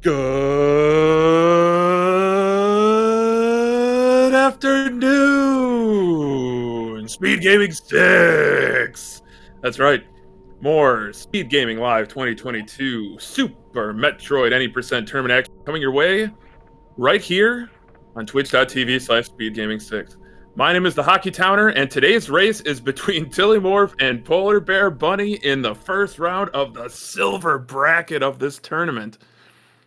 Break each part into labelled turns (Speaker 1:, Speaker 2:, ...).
Speaker 1: Good afternoon, Speed Gaming 6. That's right. More Speed Gaming Live 2022 Super Metroid Any Percent Tournament action coming your way right here on twitch.tv/speedgaming6. My name is the Hockey Towner, and today's race is between Tilimorf and Polar Bear Bunny in the first round of the silver bracket of this tournament.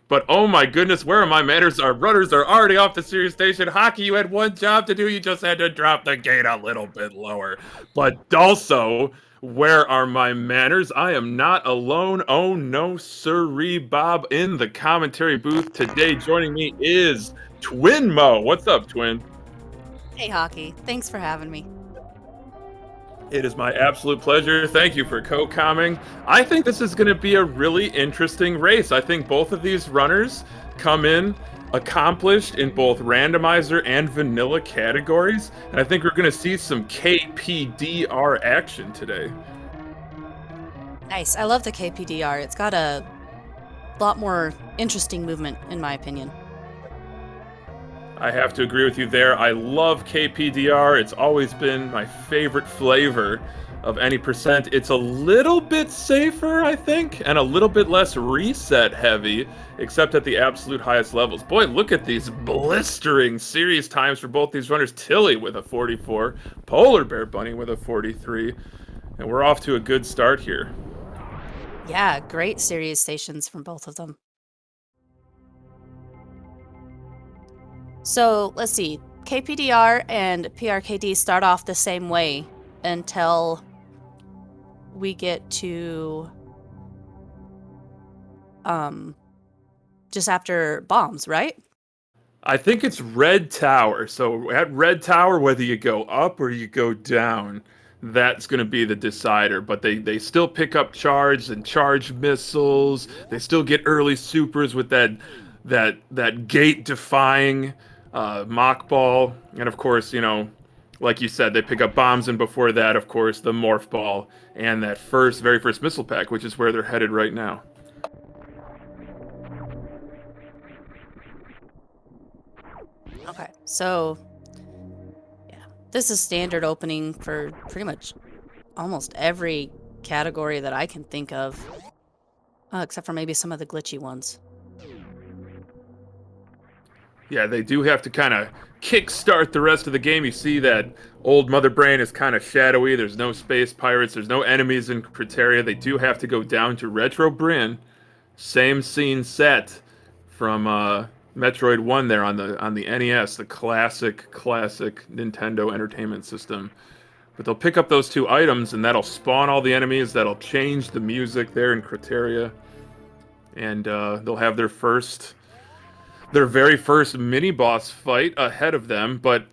Speaker 1: But oh my goodness, where are my manners? Our runners are already off the series station. Hockey, you had one job to do. You just had to drop the gate a little bit lower. But also, where are my manners? I am not alone. Oh no, sirree, Bob, in the commentary booth today. Joining me is Twin Mo. What's up, Twin?
Speaker 2: Hey, Hockey. Thanks for having me.
Speaker 1: It is my absolute pleasure. Thank you for co-commenting. I think this is going to be a really interesting race. I think both of these runners come in accomplished in both randomizer and vanilla categories. And I think we're going to see some KPDR action today.
Speaker 2: Nice. I love the KPDR. It's got a lot more interesting movement, in my opinion.
Speaker 1: I have to agree with you there. I love KPDR. It's always been my favorite flavor of any percent. It's a little bit safer, I think, and a little bit less reset heavy, except at the absolute highest levels. Boy, look at these blistering series times for both these runners. Tilly with a 44, Polar Bear Bunny with a 43, and we're off to a good start here.
Speaker 2: Yeah, great series stations from both of them. So let's see, KPDR and PRKD start off the same way until we get to just after bombs, right?
Speaker 1: I think it's Red Tower. So at Red Tower, whether you go up or you go down, that's going to be the decider. But they still pick up charge and charge missiles. They still get early supers with that gate defying mock ball, and of course, you know, like you said, they pick up bombs, and before that, of course, the morph ball and that very first missile pack, which is where they're headed right now.
Speaker 2: Okay, so yeah, this is standard opening for pretty much almost every category that I can think of, except for maybe some of the glitchy ones.
Speaker 1: Yeah, they do have to kind of kickstart the rest of the game. You see that old Mother Brain is kind of shadowy. There's no space pirates. There's no enemies in Criteria. They do have to go down to Retro Bryn. Same scene set from Metroid 1 there on the NES, the classic Nintendo Entertainment System. But they'll pick up those two items, and that'll spawn all the enemies. That'll change the music there in Criteria. And they'll have their very first mini-boss fight ahead of them, but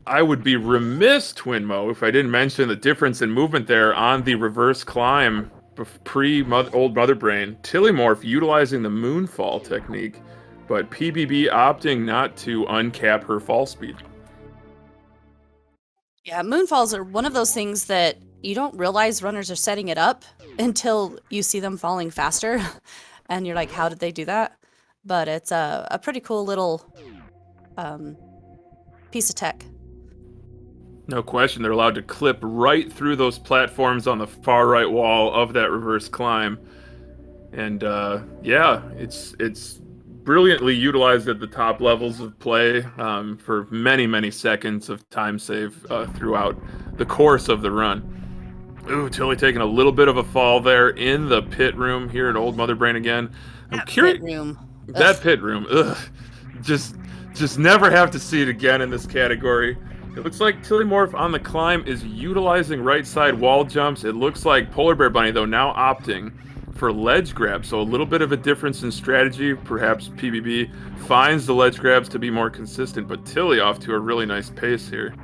Speaker 1: I would be remiss, Twinmo, if I didn't mention the difference in movement there on the reverse climb pre-Old Mother Brain. Tilimorf utilizing the moonfall technique, but PBB opting not to uncap her fall speed.
Speaker 2: Yeah, moonfalls are one of those things that you don't realize runners are setting it up until you see them falling faster, and you're like, how did they do that? But it's a pretty cool little piece of tech.
Speaker 1: No question, they're allowed to clip right through those platforms on the far right wall of that reverse climb. And yeah, it's brilliantly utilized at the top levels of play for many seconds of time save throughout the course of the run. Ooh, Tilly taking a little bit of a fall there in the pit room here at Old Mother Brain again. I'm curious.
Speaker 2: Pit room.
Speaker 1: That pit room, ugh, just never have to see it again in this category. It looks like Tilimorf on the climb is utilizing right side wall jumps. It looks like Polar Bear Bunny, though, now opting for ledge grabs, so a little bit of a difference in strategy. Perhaps PBB finds the ledge grabs to be more consistent, but Tilly off to a really nice pace here.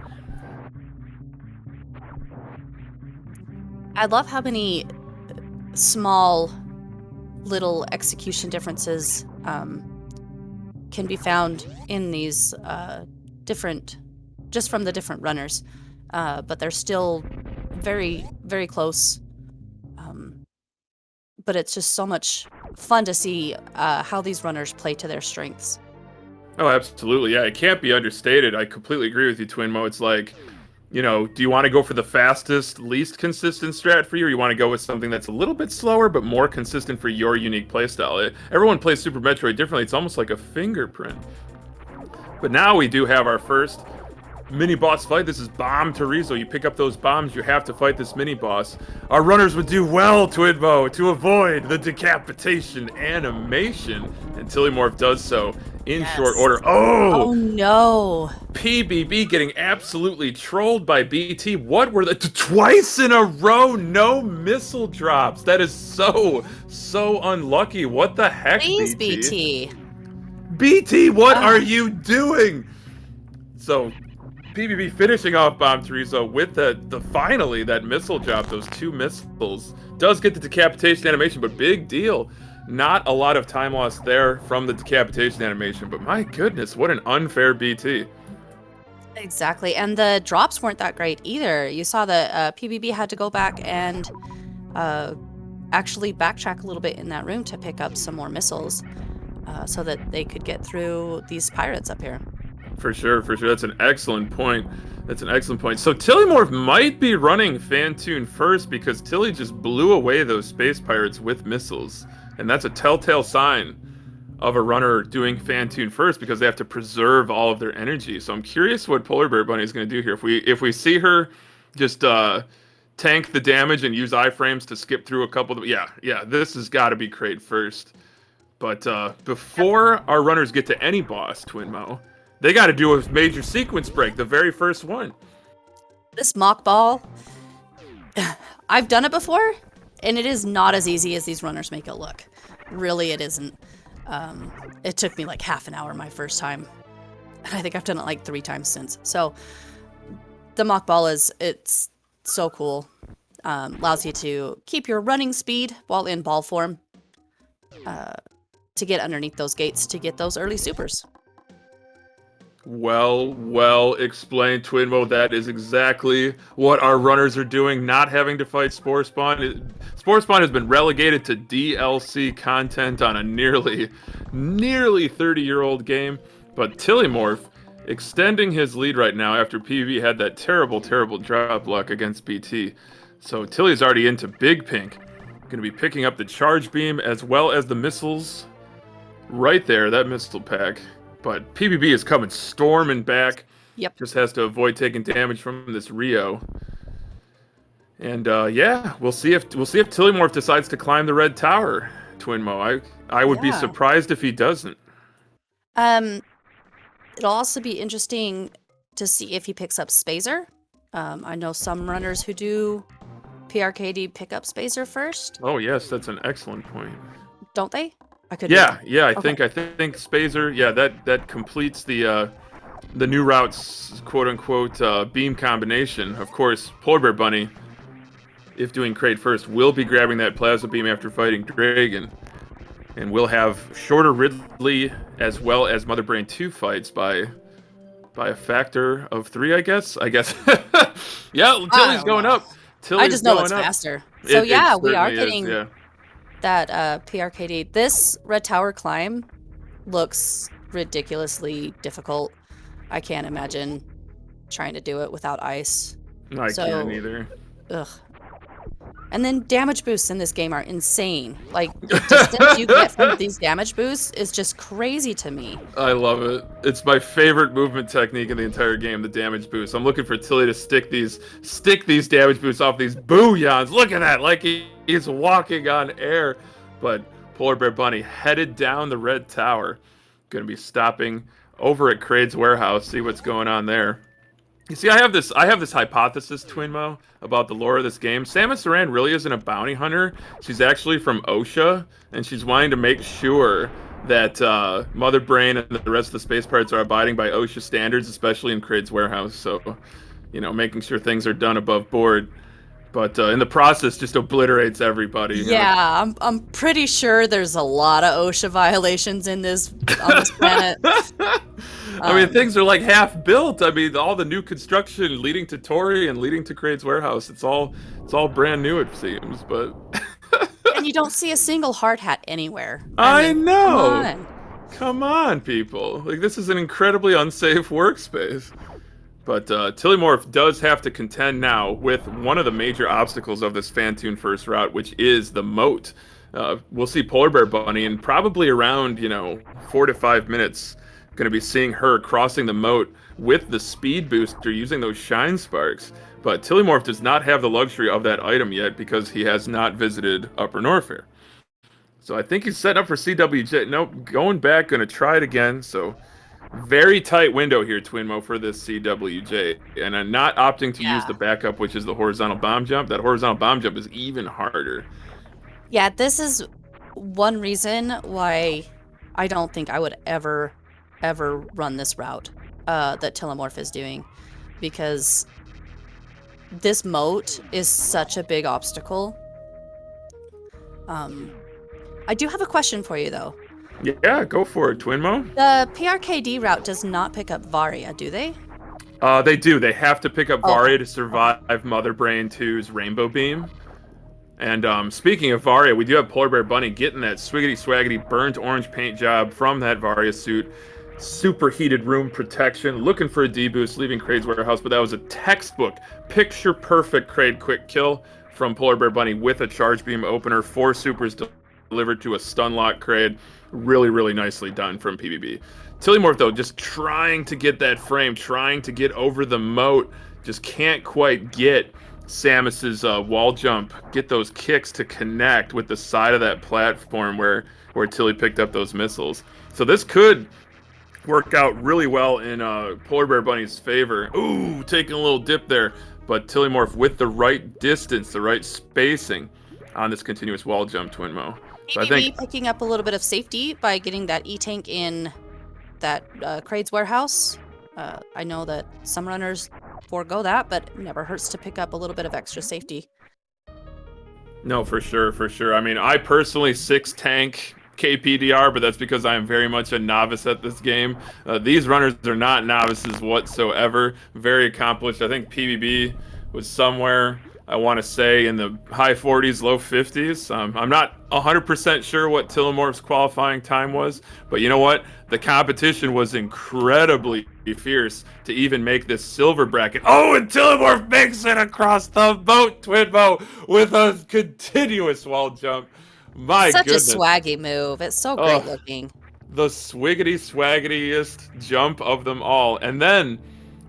Speaker 2: I love how many small little execution differences can be found in these just from the different runners, but they're still very close. But it's just so much fun to see how these runners play to their strengths.
Speaker 1: Oh, absolutely. Yeah, it can't be understated. I completely agree with you, Twinmo. It's like, you know, do you want to go for the fastest, least consistent strat for you, or you want to go with something that's a little bit slower but more consistent for your unique playstyle? Everyone plays Super Metroid differently. It's almost like a fingerprint. But now we do have our first mini boss fight. This is Bomb Torizo. You pick up those bombs, you have to fight this mini boss. Our runners would do well, Twinmo, to avoid the decapitation animation, and Tilimorf does so in short order.
Speaker 2: Oh no!
Speaker 1: PBB getting absolutely trolled by BT. What were the twice in a row? No missile drops. That is so unlucky. What the heck,
Speaker 2: Please,
Speaker 1: BT?
Speaker 2: BT.
Speaker 1: BT, what are you doing? So PBB finishing off Bomb Torizo with finally that missile drop, those 2 missiles. Does get the decapitation animation, but big deal. Not a lot of time lost there from the decapitation animation, but my goodness, what an unfair BT.
Speaker 2: Exactly, and the drops weren't that great either. You saw that PBB had to go back and actually backtrack a little bit in that room to pick up some more missiles so that they could get through these pirates up here.
Speaker 1: For sure. That's an excellent point. So Tilimorf might be running Phantoon first because Tilly just blew away those space pirates with missiles. And that's a telltale sign of a runner doing Phantoon first because they have to preserve all of their energy. So I'm curious what polarbearbunny is going to do here. If we see her just tank the damage and use iframes to skip through a couple of... Yeah, this has got to be crate first. But before our runners get to any boss, Twinmo, they got to do a major sequence break, the very first one.
Speaker 2: This mock ball, I've done it before, and it is not as easy as these runners make it look. Really, it isn't. It took me like half an hour my first time. And I think I've done it like 3 times since. So the mock ball it's so cool. Allows you to keep your running speed while in ball form to get underneath those gates to get those early supers.
Speaker 1: Well explained, Twinmo. That is exactly what our runners are doing, not having to fight Spore Spawn. Spore Spawn has been relegated to DLC content on a nearly 30-year-old game, but Tilimorf extending his lead right now after PvP had that terrible drop luck against BT. So Tilly's already into Big Pink. Going to be picking up the charge beam as well as the missiles right there, that missile pack. But PBB is coming storming back.
Speaker 2: Yep.
Speaker 1: Just has to avoid taking damage from this Rio. And yeah, we'll see if Tilimorf decides to climb the red tower, Twinmo. I would be surprised if he doesn't.
Speaker 2: It'll also be interesting to see if he picks up Spazer. I know some runners who do PRKD pick up Spazer first.
Speaker 1: Oh yes, that's an excellent point.
Speaker 2: Don't they? I could.
Speaker 1: Yeah. I think Spazer. Yeah, that completes the new routes, quote unquote, beam combination. Of course, polarbearbunny, if doing crate first, will be grabbing that plasma beam after fighting Dragon, and we'll have shorter Ridley as well as Mother Brain 2 fights by a factor of 3, I guess. Yeah, Tilly's going up.
Speaker 2: I just know it's faster. So we are getting that PRKD. This red tower climb looks ridiculously difficult. I can't imagine trying to do it without ice.
Speaker 1: I can't either.
Speaker 2: Ugh. And then damage boosts in this game are insane. Like, the distance you get from these damage boosts is just crazy to me.
Speaker 1: I love it. It's my favorite movement technique in the entire game, the damage boost. I'm looking for Tilly to stick these damage boosts off these booyahs. Look at that, like he's walking on air. But polarbearbunny headed down the red tower. Gonna be stopping over at Kraid's warehouse, see what's going on there. You see, I have this hypothesis, Twinmo, about the lore of this game. Samus Aran really isn't a bounty hunter. She's actually from OSHA, and she's wanting to make sure that Mother Brain and the rest of the space pirates are abiding by OSHA standards, especially in Kraid's warehouse. So, you know, making sure things are done above board. But in the process, just obliterates everybody.
Speaker 2: Yeah, I'm pretty sure there's a lot of OSHA violations on this planet.
Speaker 1: I mean, things are like half built. I mean, all the new construction leading to Tourine and leading to Kraid's warehouse. It's all brand new, it seems. But
Speaker 2: and you don't see a single hard hat anywhere. I
Speaker 1: I
Speaker 2: mean, come
Speaker 1: know.
Speaker 2: on.
Speaker 1: Come on, people. Like, this is an incredibly unsafe workspace. But Tilimorf does have to contend now with one of the major obstacles of this Fantoon first route, which is the moat. We'll see Polar Bear Bunny in probably around, 4 to 5 minutes. Going to be seeing her crossing the moat with the speed booster using those shine sparks. But Tilimorf does not have the luxury of that item yet because he has not visited Upper Norfair. So I think he's setting up for CWJ. Nope, going back, going to try it again. So very tight window here, Twinmo, for this CWJ. And I'm not opting to use
Speaker 2: Yeah.
Speaker 1: the backup, which is the horizontal bomb jump. That horizontal bomb jump is even harder.
Speaker 2: Yeah, this is one reason why I don't think I would ever run this route that Tilimorf is doing, because this moat is such a big obstacle. I do have a question for you, though.
Speaker 1: Yeah, go for it, Twinmo.
Speaker 2: The PRKD route does not pick up Varia, do they?
Speaker 1: They do. They have to pick up
Speaker 2: Okay.
Speaker 1: Varia to survive Mother Brain 2's Rainbow Beam. And speaking of Varia, we do have Polar Bear Bunny getting that swiggity swaggity burnt orange paint job from that Varia suit. Superheated room protection, looking for a D-boost, leaving Kraid's warehouse, but that was a textbook, picture-perfect Kraid quick kill from Polar Bear Bunny with a charge beam opener. 4 supers delivered to a stun lock Kraid. Really, really nicely done from PBB. Tilimorf, though, just trying to get that frame, trying to get over the moat, just can't quite get Samus's wall jump, get those kicks to connect with the side of that platform where Tilly picked up those missiles. So this could work out really well in Polar Bear Bunny's favor. Ooh, taking a little dip there. But Tilimorf with the right distance, the right spacing on this continuous wall jump, Twinmo. So I think
Speaker 2: picking up a little bit of safety by getting that E-tank in that Kraid's warehouse. I know that some runners forego that, but it never hurts to pick up a little bit of extra safety.
Speaker 1: no, for sure, for sure. I mean, I personally 6 tank KPDR, but that's because I am very much a novice at this game. These runners are not novices whatsoever. Very accomplished. I think PBB was somewhere, I want to say, in the high 40s, low 50s. I'm not 100% sure what Tilimorf's qualifying time was, but you know what? The competition was incredibly fierce to even make this silver bracket. Oh, and Tilimorf makes it across the boat, Twinmo, with a continuous wall jump. My
Speaker 2: Such
Speaker 1: goodness.
Speaker 2: a swaggy move. It's so great looking.
Speaker 1: The swiggity swaggitiest jump of them all. And then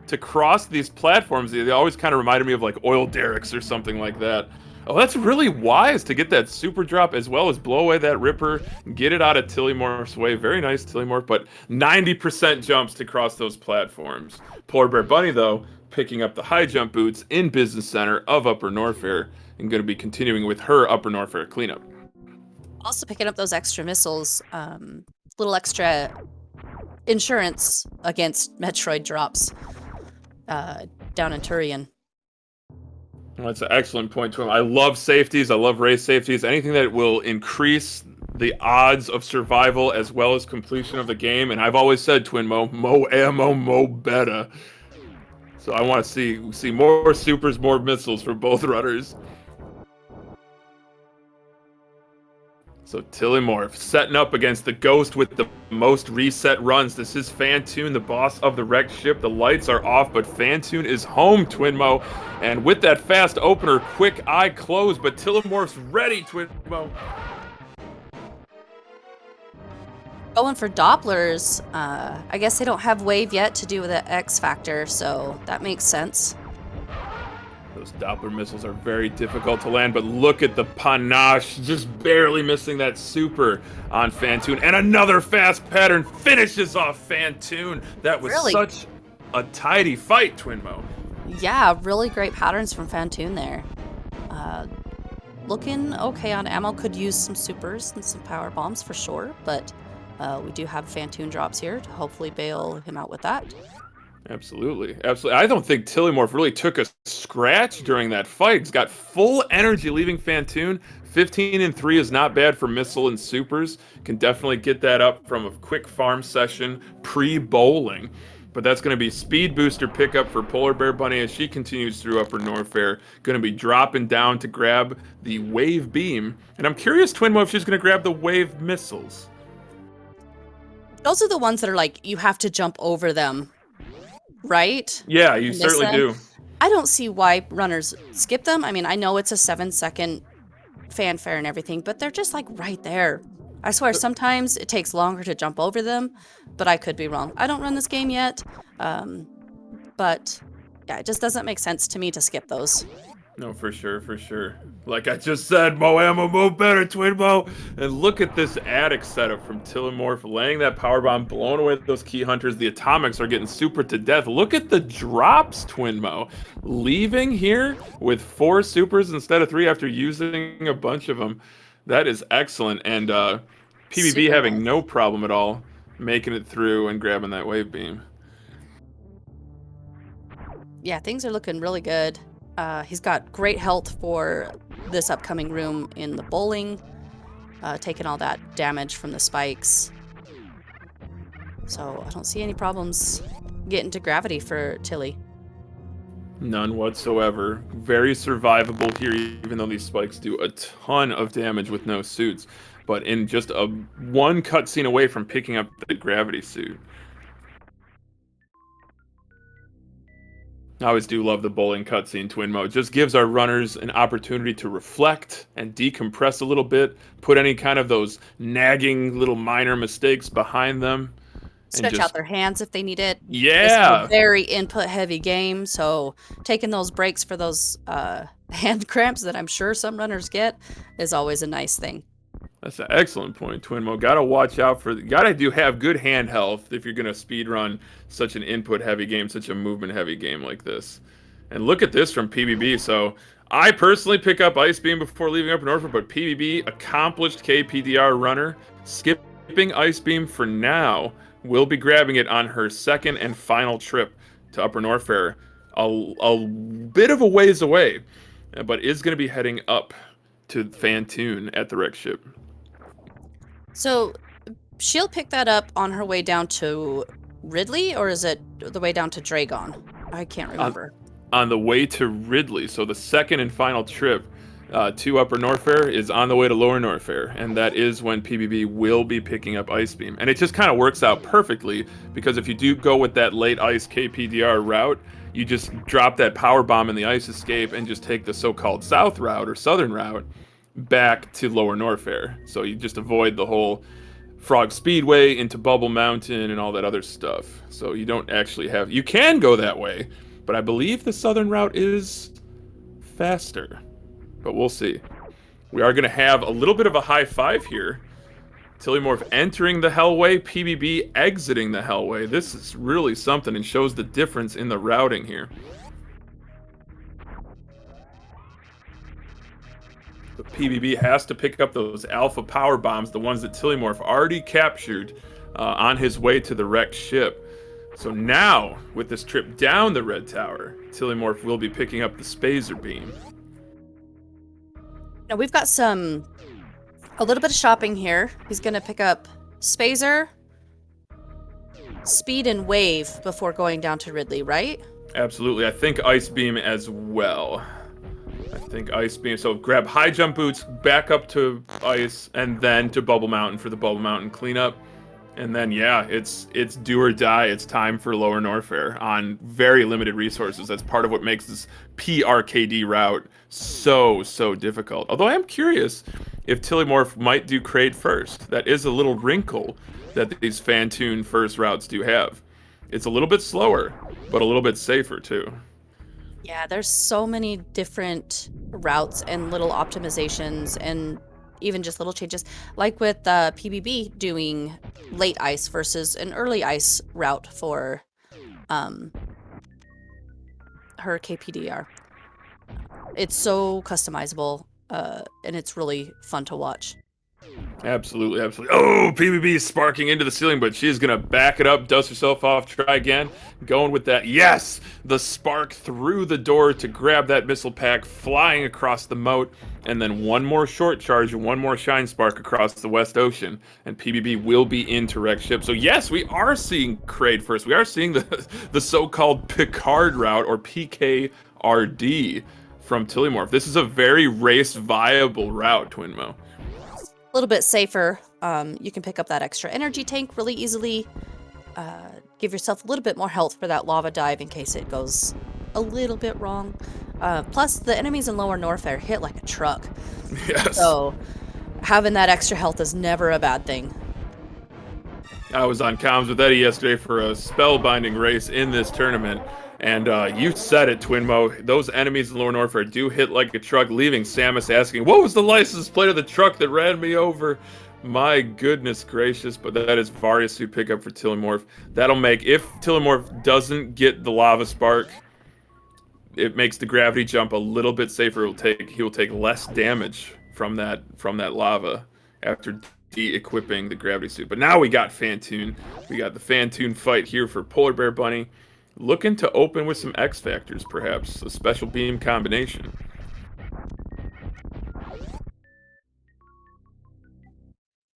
Speaker 1: to cross these platforms, they always kind of reminded me of like oil derricks or something like that. Oh, that's really wise to get that super drop as well as blow away that Ripper, get it out of Tilimorph's way. Very nice, Tilimorph, but 90% jumps to cross those platforms. Polar Bear Bunny, though, picking up the high jump boots in Business Center of Upper Norfair and going to be continuing with her Upper Norfair cleanup.
Speaker 2: Also picking up those extra missiles, little extra insurance against Metroid drops down in Tourine.
Speaker 1: Well, that's an excellent point to him. I love safeties. I love race safeties. Anything that will increase the odds of survival as well as completion of the game. And I've always said, Twinmo, mo ammo, mo better. So I want to see more supers, more missiles for both runners. So Tilimorf setting up against the Ghost with the most reset runs. This is Fantoon, the boss of the wrecked ship. The lights are off, but Fantoon is home, Twinmo. And with that fast opener, quick eye close, but Tilimorf's ready, Twinmo.
Speaker 2: Going for Dopplers, I guess they don't have wave yet to do with the X Factor, so that makes sense.
Speaker 1: Those Doppler missiles are very difficult to land, but look at the panache, just barely missing that super on Fantoon. And another fast pattern finishes off Fantoon. That was
Speaker 2: Really?
Speaker 1: such a tidy fight, Twinmo.
Speaker 2: Yeah, really great patterns from Fantoon there. Looking okay on ammo. Could use some supers and some power bombs for sure, but we do have Fantoon drops here to hopefully bail him out with that.
Speaker 1: Absolutely. Absolutely. I don't think Tilimorf really took a scratch during that fight. He's got full energy leaving Fantoon. 15-3 is not bad for missile and supers. Can definitely get that up from a quick farm session pre-bowling. but that's going to be speed booster pickup for Polar Bear Bunny as she continues through Upper Norfair. Going to be dropping down to grab the wave beam, and I'm curious, Twinmo, if she's going to grab the wave missiles.
Speaker 2: Those are the ones that are like, you have to jump over them, right?
Speaker 1: Yeah, you
Speaker 2: And miss
Speaker 1: certainly
Speaker 2: them.
Speaker 1: do.
Speaker 2: I don't see why runners skip them. I mean, I know it's a 7-second fanfare and everything, but they're just like right there. I swear, sometimes it takes longer to jump over them, but I could be wrong. I don't run this game yet, but yeah, it just doesn't make sense to me to skip those.
Speaker 1: No, for sure, for sure. Like I just said, Moamo, move better, Twinmo. And look at this attic setup from Tilimorf, laying that power bomb, blowing away those key hunters. The atomics are getting super to death. Look at the drops, Twinmo. Leaving here with 4 supers instead of 3 after using a bunch of them. That is excellent. And PBB
Speaker 2: Super
Speaker 1: having
Speaker 2: nice.
Speaker 1: no problem at all making it through and grabbing that wave beam.
Speaker 2: Yeah, things are looking really good. He's got great health for this upcoming room in the bowling, taking all that damage from the spikes. So I don't see any problems getting to gravity for Tilly.
Speaker 1: None whatsoever. Very survivable here, even though these spikes do a ton of damage with no suits. But in just one cutscene away from picking up the gravity suit. I always do love the bowling cutscene, Twinmo. It just gives our runners an opportunity to reflect and decompress a little bit, put any kind of those nagging little minor mistakes behind them.
Speaker 2: Stretch out their hands if they need it.
Speaker 1: Yeah.
Speaker 2: This is a very input-heavy game, so taking those breaks for those hand cramps that I'm sure some runners get is always a nice thing.
Speaker 1: That's an excellent point, Twinmo. Gotta watch out for. Gotta have good hand health if you're gonna speed run such an input-heavy game, such a movement-heavy game like this. And look at this from PBB. So I personally pick up Ice Beam before leaving Upper Norfolk, but PBB, accomplished KPDR runner, skipping Ice Beam for now, will be grabbing it on her second and final trip to Upper Norfair. A bit of a ways away, but is going to be heading up to Fantoon at the wreck ship.
Speaker 2: So she'll pick that up on her way down to Ridley, or is it the way down to Dragon? I can't remember.
Speaker 1: On the way to Ridley, so the second and final trip to Upper Norfair is on the way to Lower Norfair, and that is when PBB will be picking up Ice Beam. And it just kind of works out perfectly, because if you do go with that late ice KPDR route, you just drop that power bomb in the ice escape and just take the so-called south route or southern route back to Lower Norfair. So you just avoid the whole Frog Speedway into Bubble Mountain and all that other stuff. So you don't actually have... You can go that way, but I believe the southern route is faster. But we'll see. We are going to have a little bit of a high five here. Tilimorf entering the Hellway, PBB exiting the Hellway. This is really something and shows the difference in the routing here. The PBB has to pick up those alpha power bombs, the ones that Tilimorf already captured on his way to the wrecked ship. So now, with this trip down the Red Tower, Tilimorf will be picking up the Spazer Beam.
Speaker 2: Now we've got a little bit of shopping here. He's going to pick up Spazer, Speed, and Wave before going down to Ridley, right?
Speaker 1: Absolutely. I think Ice Beam as well. I think Ice Beam. So grab high jump boots, back up to Ice, and then to Bubble Mountain for the Bubble Mountain cleanup. And then, yeah, it's do or die. It's time for Lower Norfair on very limited resources. That's part of what makes this PRKD route so difficult. Although I am curious if Tilimorf might do Kraid first. That is a little wrinkle that these Fantoon first routes do have. It's a little bit slower, but a little bit safer too.
Speaker 2: Yeah, there's so many different routes and little optimizations and even just little changes. Like with PBB doing late ice versus an early ice route for her KPDR. It's so customizable and it's really fun to watch.
Speaker 1: Absolutely, absolutely. Oh, PvP is sparking into the ceiling, but she's gonna back it up, dust herself off, try again. Going with that. Yes! The spark through the door to grab that missile pack, flying across the moat, and then one more short charge and one more shine spark across the West Ocean, and PvP will be in to wreck ship. So yes, we are seeing Kraid first. We are seeing the so-called Picard route, or PKRD, from Tilimorf. This is a very race viable route, Twinmo.
Speaker 2: A little bit safer. You can pick up that extra energy tank really easily. Give yourself a little bit more health for that lava dive in case it goes a little bit wrong. Plus, the enemies in Lower Norfair hit like a truck.
Speaker 1: Yes.
Speaker 2: So, having that extra health is never a bad thing.
Speaker 1: I was on comms with Eddie yesterday for a spellbinding race in this tournament, and you said it, Twinmo. Those enemies in Lower Norfair do hit like a truck, leaving Samus asking, "What was the license plate of the truck that ran me over?" My goodness gracious, but that is Various who pick up for Tilimorf. That'll make, if Tilimorf doesn't get the lava spark, it makes the gravity jump a little bit safer. He will take less damage from that lava after de-equipping the gravity suit. But now we got Fantoon. We got the Fantoon fight here for Polar Bear Bunny. Looking to open with some X Factors, perhaps. A special beam combination.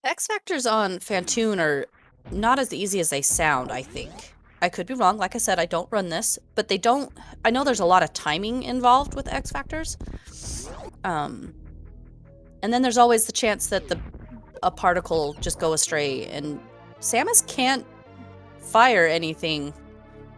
Speaker 2: X Factors on Fantoon are not as easy as they sound, I think. I could be wrong. Like I said, I don't run this, but they don't... I know there's a lot of timing involved with X Factors. And then there's always the chance that a particle just go astray, and Samus can't fire anything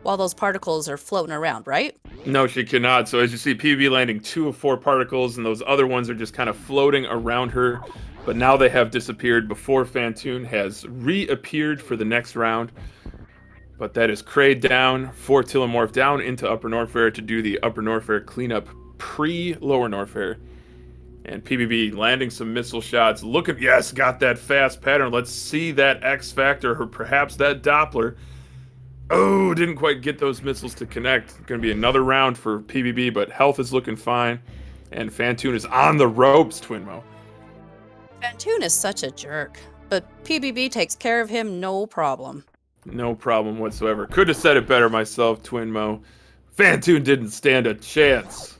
Speaker 2: while those particles are floating around, right?
Speaker 1: No, she cannot. So as you see, PvP landing 2 of 4 particles, and those other ones are just kind of floating around her. But now they have disappeared before Fantoon has reappeared for the next round. But that is Kraid down for Tilimorf, down into Upper Norfair to do the Upper Norfair cleanup pre-Lower Norfair. And PvP landing some missile shots. Look at, yes, got that fast pattern. Let's see that X Factor, or perhaps that Doppler. Oh, didn't quite get those missiles to connect. Going to be another round for PvP, but health is looking fine. And Fantoon is on the ropes, Twinmo.
Speaker 2: Fantoon is such a jerk, but PBB takes care of him no problem.
Speaker 1: No problem whatsoever. Could have said it better myself, Twinmo. Fantoon didn't stand a chance.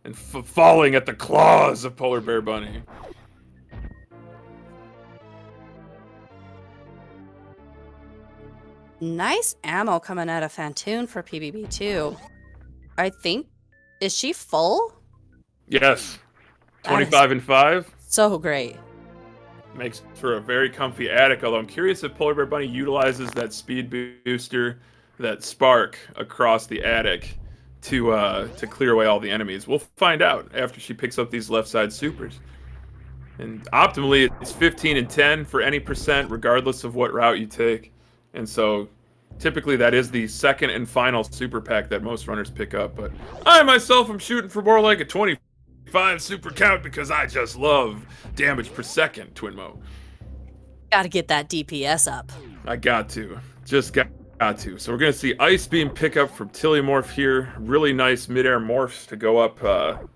Speaker 1: And falling at the claws of Polar Bear Bunny.
Speaker 2: Nice ammo coming out of Fantoon for PBB too. I think, is she full?
Speaker 1: Yes. 25 and 5.
Speaker 2: So great.
Speaker 1: Makes for a very comfy attic, although I'm curious if Polar Bear Bunny utilizes that speed booster, that spark across the attic to clear away all the enemies. We'll find out after she picks up these left side supers. And optimally, it's 15 and 10 for any percent, regardless of what route you take. And so typically that is the second and final super pack that most runners pick up. But I myself am shooting for more like a 25 super count because I just love damage per second, Twinmo.
Speaker 2: Gotta get that DPS up.
Speaker 1: I got to. Just got to. So we're going to see Ice Beam pick up from Tilimorf here. Really nice midair morphs to go up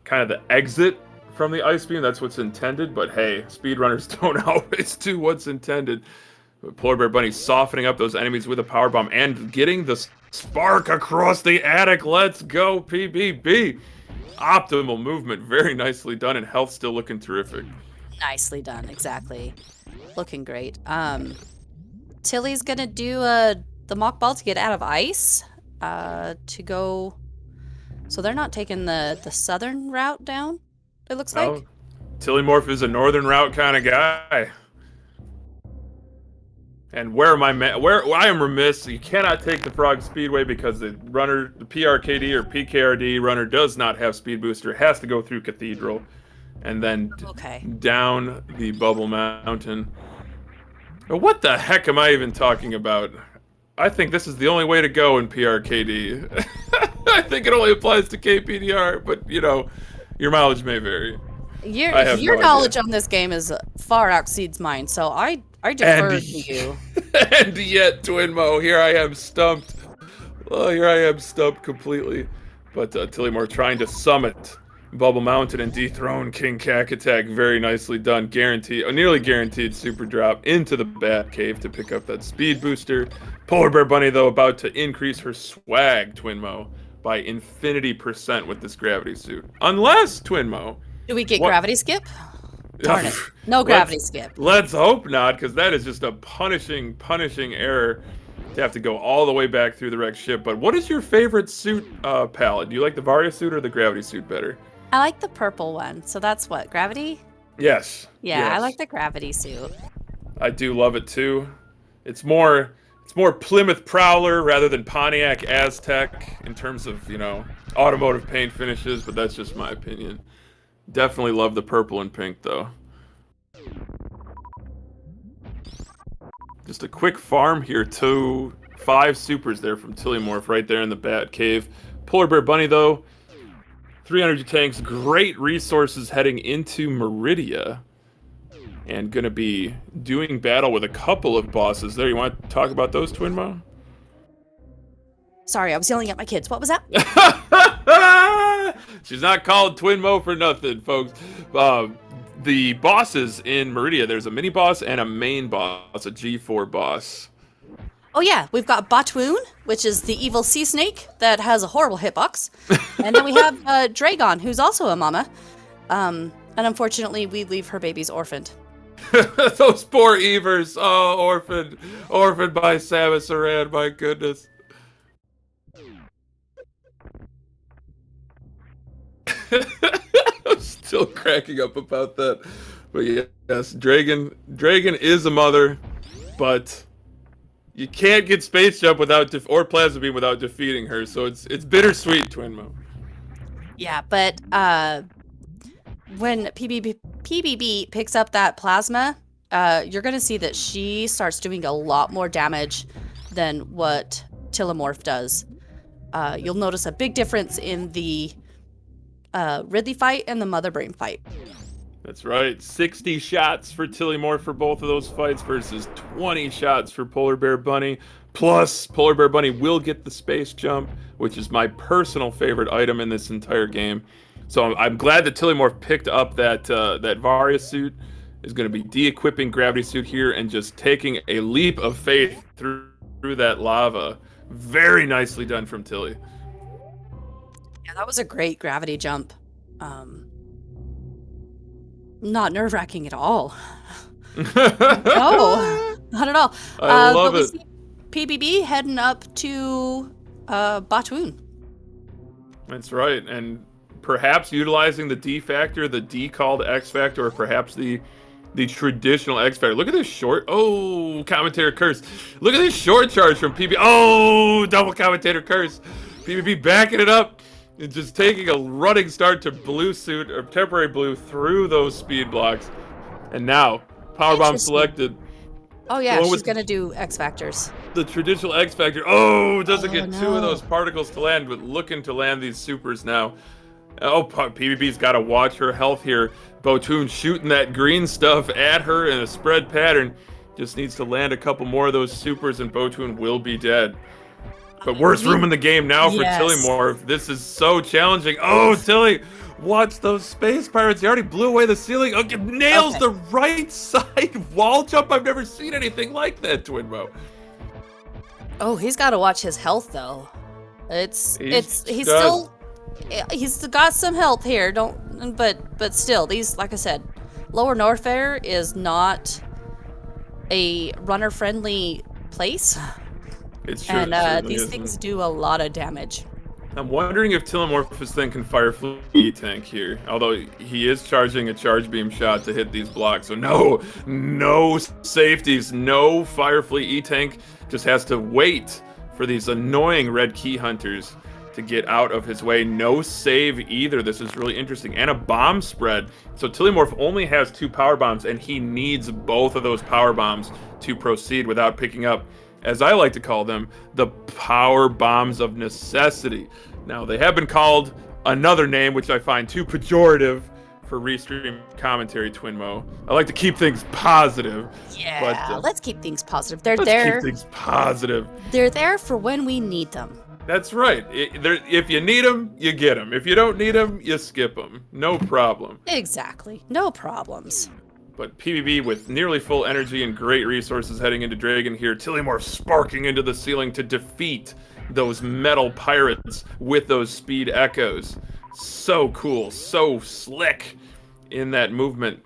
Speaker 1: kind of the exit from the Ice Beam. That's what's intended. But hey, speedrunners don't always do what's intended. Polar Bear Bunny softening up those enemies with a power bomb and getting the spark across the attic. Let's go, PBB. Optimal movement, very nicely done, and health still looking terrific.
Speaker 2: Nicely done, exactly. Looking great. Tilly's gonna do the mock ball to get out of ice. To go. So they're not taking the southern route down. It looks like.
Speaker 1: Tilimorf is a northern route kind of guy. And where I am remiss, you cannot take the Frog Speedway because the runner, the PRKD or PKRD runner does not have speed booster. It has to go through Cathedral and then down the Bubble Mountain. What the heck am I even talking about? I think this is the only way to go in PRKD. I think it only applies to KPDR, but you know, your mileage may vary.
Speaker 2: Your knowledge on this game is far exceeds mine, so I defer to you.
Speaker 1: And yet, Twinmo, here I am stumped. Oh, here I am stumped completely. But Tilimorf trying to summit Bubble Mountain and dethrone King Attack. Very nicely done. Guaranteed, nearly guaranteed super drop into the Bat Cave to pick up that speed booster. Polar Bear Bunny, though, about to increase her swag, Twinmo, by infinity% with this gravity suit. Unless, Twinmo...
Speaker 2: Do we get
Speaker 1: what?
Speaker 2: gravity skip? Darn it. No gravity skip.
Speaker 1: Let's hope not, because that is just a punishing error to have to go all the way back through the wrecked ship. But what is your favorite suit palette? Do you like the Varia suit or the gravity suit better?
Speaker 2: I like the purple one. So that's what, gravity?
Speaker 1: Yes.
Speaker 2: Yeah,
Speaker 1: yes.
Speaker 2: I like the gravity suit.
Speaker 1: I do love it too. It's more Plymouth Prowler rather than Pontiac Aztec in terms of, you know, automotive paint finishes, but that's just my opinion. Definitely love the purple and pink though. Just a quick farm here too. 5 supers there from Tilimorf right there in the Bat Cave. Polar Bear Bunny though, 3 energy tanks, great resources heading into Meridia. And gonna be doing battle with a couple of bosses there. You want to talk about those, Twinmo?
Speaker 2: Sorry, I was yelling at my kids. What was that?
Speaker 1: She's not called Twinmo for nothing, folks. The bosses in Meridia, there's a mini boss and a main boss, a G4 boss.
Speaker 2: Oh yeah, we've got Batoon, which is the evil sea snake that has a horrible hitbox. And then we have Dragon, who's also a mama. And unfortunately, we leave her babies orphaned.
Speaker 1: Those poor Evers. Oh, orphaned by Samus Aran, my goodness. I'm still cracking up about that. But yes, Dragon is a mother, but you can't get Space Jump without or Plasma Beam without defeating her. So it's bittersweet, Twinmo.
Speaker 2: Yeah, but when PBB picks up that plasma, you're gonna see that she starts doing a lot more damage than what Tilimorf does. You'll notice a big difference in the Ridley fight and the Mother Brain fight.
Speaker 1: That's right. 60 shots for Tilimorf for both of those fights versus 20 shots for Polar Bear Bunny. Plus, Polar Bear Bunny will get the Space Jump, which is my personal favorite item in this entire game. So I'm glad that Tilimorf picked up that Varia suit. Is going to be de-equipping Gravity Suit here and just taking a leap of faith through that lava. Very nicely done from Tilly.
Speaker 2: Yeah, that was a great gravity jump. Not nerve-wracking at all. No, not at all.
Speaker 1: I love
Speaker 2: but
Speaker 1: it.
Speaker 2: We see PBB heading up to Batoon.
Speaker 1: That's right, and perhaps utilizing the D factor, the D called X factor, or perhaps the traditional X factor. Look at this short. Oh, commentator curse. Look at this short charge from PB. Oh, double commentator curse. PBB backing it up and just taking a running start to blue suit or temporary blue through those speed blocks. And now powerbomb selected.
Speaker 2: Oh yeah, she's gonna do X factors.
Speaker 1: The traditional X factor. Oh, doesn't get 2 of those particles to land, but looking to land these supers now. Oh, PBB's got to watch her health here. Batoon shooting that green stuff at her in a spread pattern. Just needs to land a couple more of those supers and Batoon will be dead. But worst room in the game now for Tilimorf. This is so challenging. Oh, Tilly, watch those space pirates. He already blew away the ceiling. Oh, nails the right side wall jump. I've never seen anything like that, Twinmo.
Speaker 2: Oh, he's got to watch his health though. He's got some health here, but still, these, like I said, Lower Norfair is not a runner-friendly place.
Speaker 1: It's true.
Speaker 2: And these things do a lot of damage.
Speaker 1: I'm wondering if Tilimorphus then can Firefly E-Tank here. Although he is charging a charge beam shot to hit these blocks. So no safeties, no Firefly E-Tank. Just has to wait for these annoying red key hunters to get out of his way. No save either. This is really interesting. And a bomb spread. So Tilimorf only has 2 power bombs, and he needs both of those power bombs to proceed without picking up, as I like to call them, the power bombs of necessity. Now, they have been called another name, which I find too pejorative for Restream commentary, Twinmo. I like to keep things positive.
Speaker 2: Yeah, let's keep things positive.
Speaker 1: Let's keep things positive.
Speaker 2: They're there for when we need them.
Speaker 1: That's right. If you need them, you get them. If you don't need them, you skip them. No problem.
Speaker 2: Exactly. No problems.
Speaker 1: But PvP with nearly full energy and great resources heading into Dragon here. Tilimorf sparking into the ceiling to defeat those metal pirates with those speed echoes. So cool. So slick in that movement.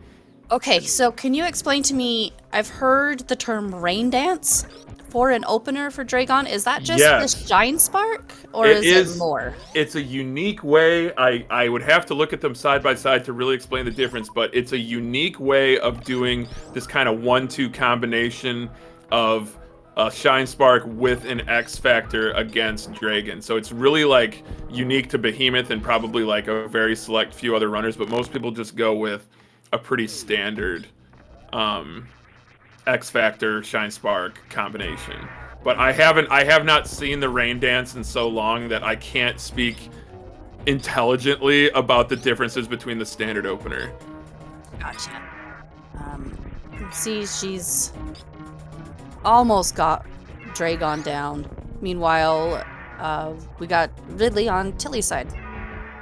Speaker 2: Okay, so can you explain to me, I've heard the term rain dance for an opener for Dragon. Is that just the shine spark, or is it more?
Speaker 1: It's a unique way. I would have to look at them side by side to really explain the difference, but it's a unique way of doing this kind of 1-2 combination of a shine spark with an X factor against Dragon. So it's really like unique to Behemoth and probably like a very select few other runners, but most people just go with a pretty standard X Factor Shine Spark combination. But I have not seen the rain dance in so long that I can't speak intelligently about the differences between the standard opener.
Speaker 2: Gotcha. See, she's almost got Dragon down. Meanwhile, we got Ridley on Tilly's side.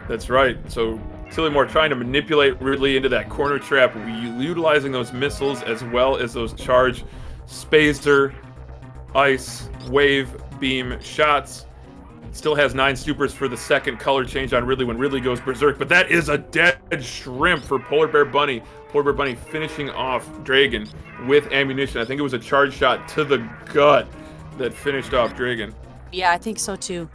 Speaker 1: That's right. So Tilimorf trying to manipulate Ridley into that corner trap, utilizing those missiles as well as those charge Spazer, ice, wave, beam shots. Still has 9 supers for the second color change on Ridley when Ridley goes berserk, but that is a dead shrimp for Polar Bear Bunny. Polar Bear Bunny finishing off Dragon with ammunition. I think it was a charge shot to the gut that finished off Dragon.
Speaker 2: Yeah, I think so too.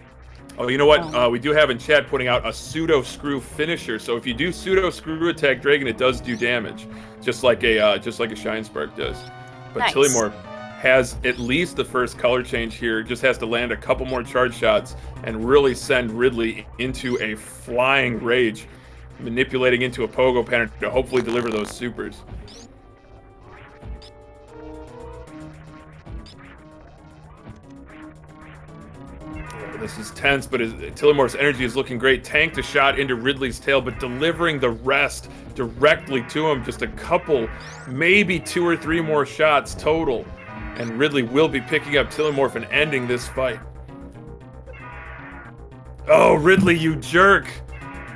Speaker 1: Oh, you know what? We do have in chat putting out a pseudo screw finisher. So if you do pseudo screw attack Dragon, it does do damage, just like a shine spark does. But nice. Tilimorf has at least the first color change here. Just has to land a couple more charge shots and really send Ridley into a flying rage, manipulating into a pogo pattern to hopefully deliver those supers. This is tense, but Tilimorf's energy is looking great. Tanked a shot into Ridley's tail, but delivering the rest directly to him. Just a couple, maybe 2 or 3 more shots total. And Ridley will be picking up Tilimorf and ending this fight. Oh, Ridley, you jerk.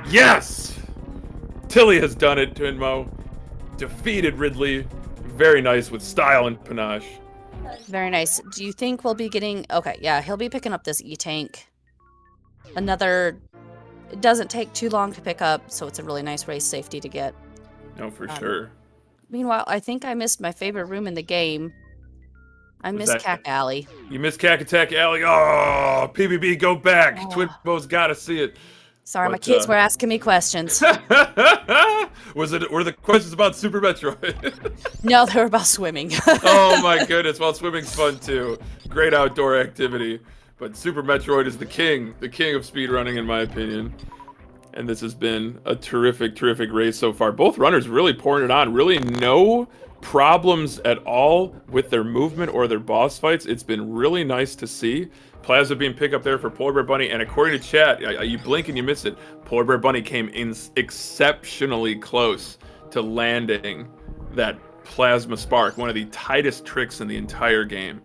Speaker 1: Yes! Tilly has done it, Twinmo. Defeated Ridley. Very nice with style and panache.
Speaker 2: Very nice. Do you think we'll be getting... Okay, yeah, he'll be picking up this E-Tank. Another... It doesn't take too long to pick up, so it's a really nice race safety to get.
Speaker 1: No, for sure.
Speaker 2: Meanwhile, I think I missed my favorite room in the game. I missed Cack Alley.
Speaker 1: You missed Cack Attack Alley? Oh, PBB, go back. Oh. Twinbo's got to see it.
Speaker 2: Sorry, my kids were asking me questions.
Speaker 1: Were the questions about Super Metroid?
Speaker 2: No, they were about swimming.
Speaker 1: Oh my goodness, well, swimming's fun too. Great outdoor activity. But Super Metroid is the king of speedrunning in my opinion. And this has been a terrific, terrific race so far. Both runners really pouring it on. Really no problems at all with their movement or their boss fights. It's been really nice to see. Plasma beam pick up there for Polar Bear Bunny, and according to chat, you blink and you miss it. Polar Bear Bunny came in exceptionally close to landing that plasma spark, one of the tightest tricks in the entire game.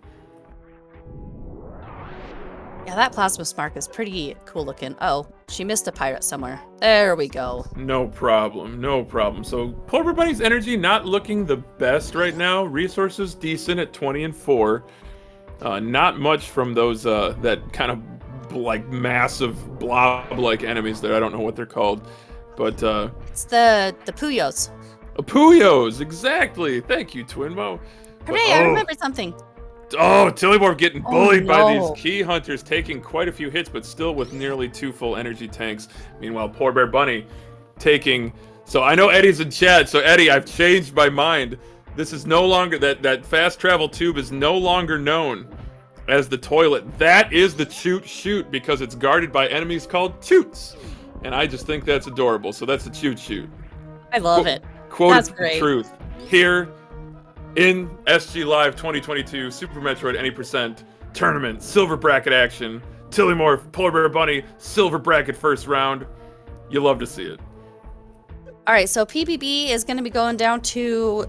Speaker 2: Yeah, that plasma spark is pretty cool looking. Oh, she missed a pirate somewhere. There we go.
Speaker 1: No problem, no problem. So Polar Bear Bunny's energy not looking the best right now. Resources decent at 20 and 4. Not much from those that kind of like massive blob-like enemies there. I don't know what they're called, but
Speaker 2: it's the Puyos.
Speaker 1: Puyos, exactly. Thank you, Twinmo.
Speaker 2: Hooray! I remembered something.
Speaker 1: Oh, Tilimorf getting bullied by these key hunters, taking quite a few hits, but still with nearly 2 full energy tanks. Meanwhile, Poor Bear Bunny taking. So I know Eddie's in chat. So Eddie, I've changed my mind. This is no longer that fast travel tube is no longer known as the toilet. That is the chute because it's guarded by enemies called toots, and I just think that's adorable. So that's the chute.
Speaker 2: I love it.
Speaker 1: Quoted from Truth here in SGLive 2022 Super Metroid Any Percent Tournament Silver Bracket action. Tilimorf, Polar Bear Bunny, Silver Bracket first round. You love to see it.
Speaker 2: All right, so PBB is going to be going down to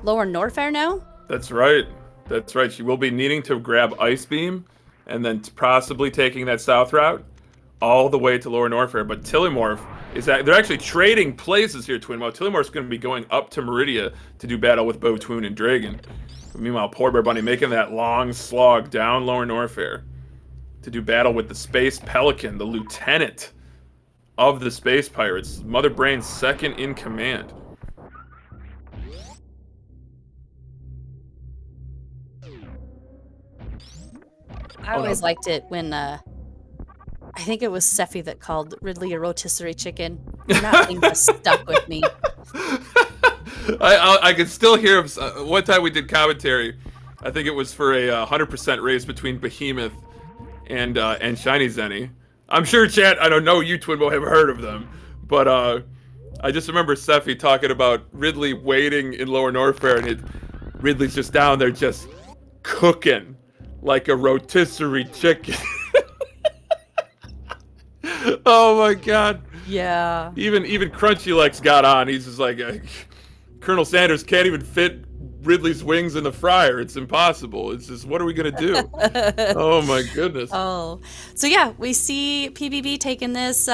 Speaker 2: Lower Norfair now.
Speaker 1: That's right. That's right. She will be needing to grab Ice Beam and then possibly taking that south route all the way to Lower Norfair. But Tilimorf is that they're actually trading places here, Twinmo. Tilimorf's going to be going up to Meridia to do battle with Botoon and Dragon. Meanwhile, polarbearbunny making that long slog down Lower Norfair to do battle with the Space Pelican, the lieutenant of the Space Pirates, Mother Brain's second in command.
Speaker 2: I always liked it when I think it was Seffi that called Ridley a rotisserie chicken. That thing just stuck with me.
Speaker 1: I can still hear him. One time we did commentary. I think it was for a 100% race between Behemoth and Shiny Zenny. I'm sure chat, I don't know, you Twinbo have heard of them, but I just remember Seffi talking about Ridley waiting in Lower Norfair, and Ridley's just down there just cooking like a rotisserie chicken. Oh my god.
Speaker 2: Yeah.
Speaker 1: Even Crunchy Legs got on. He's just like, Colonel Sanders can't even fit Ridley's wings in the fryer. It's impossible. It's just, what are we gonna do? Oh my goodness.
Speaker 2: Oh, so yeah, we see PBB taking this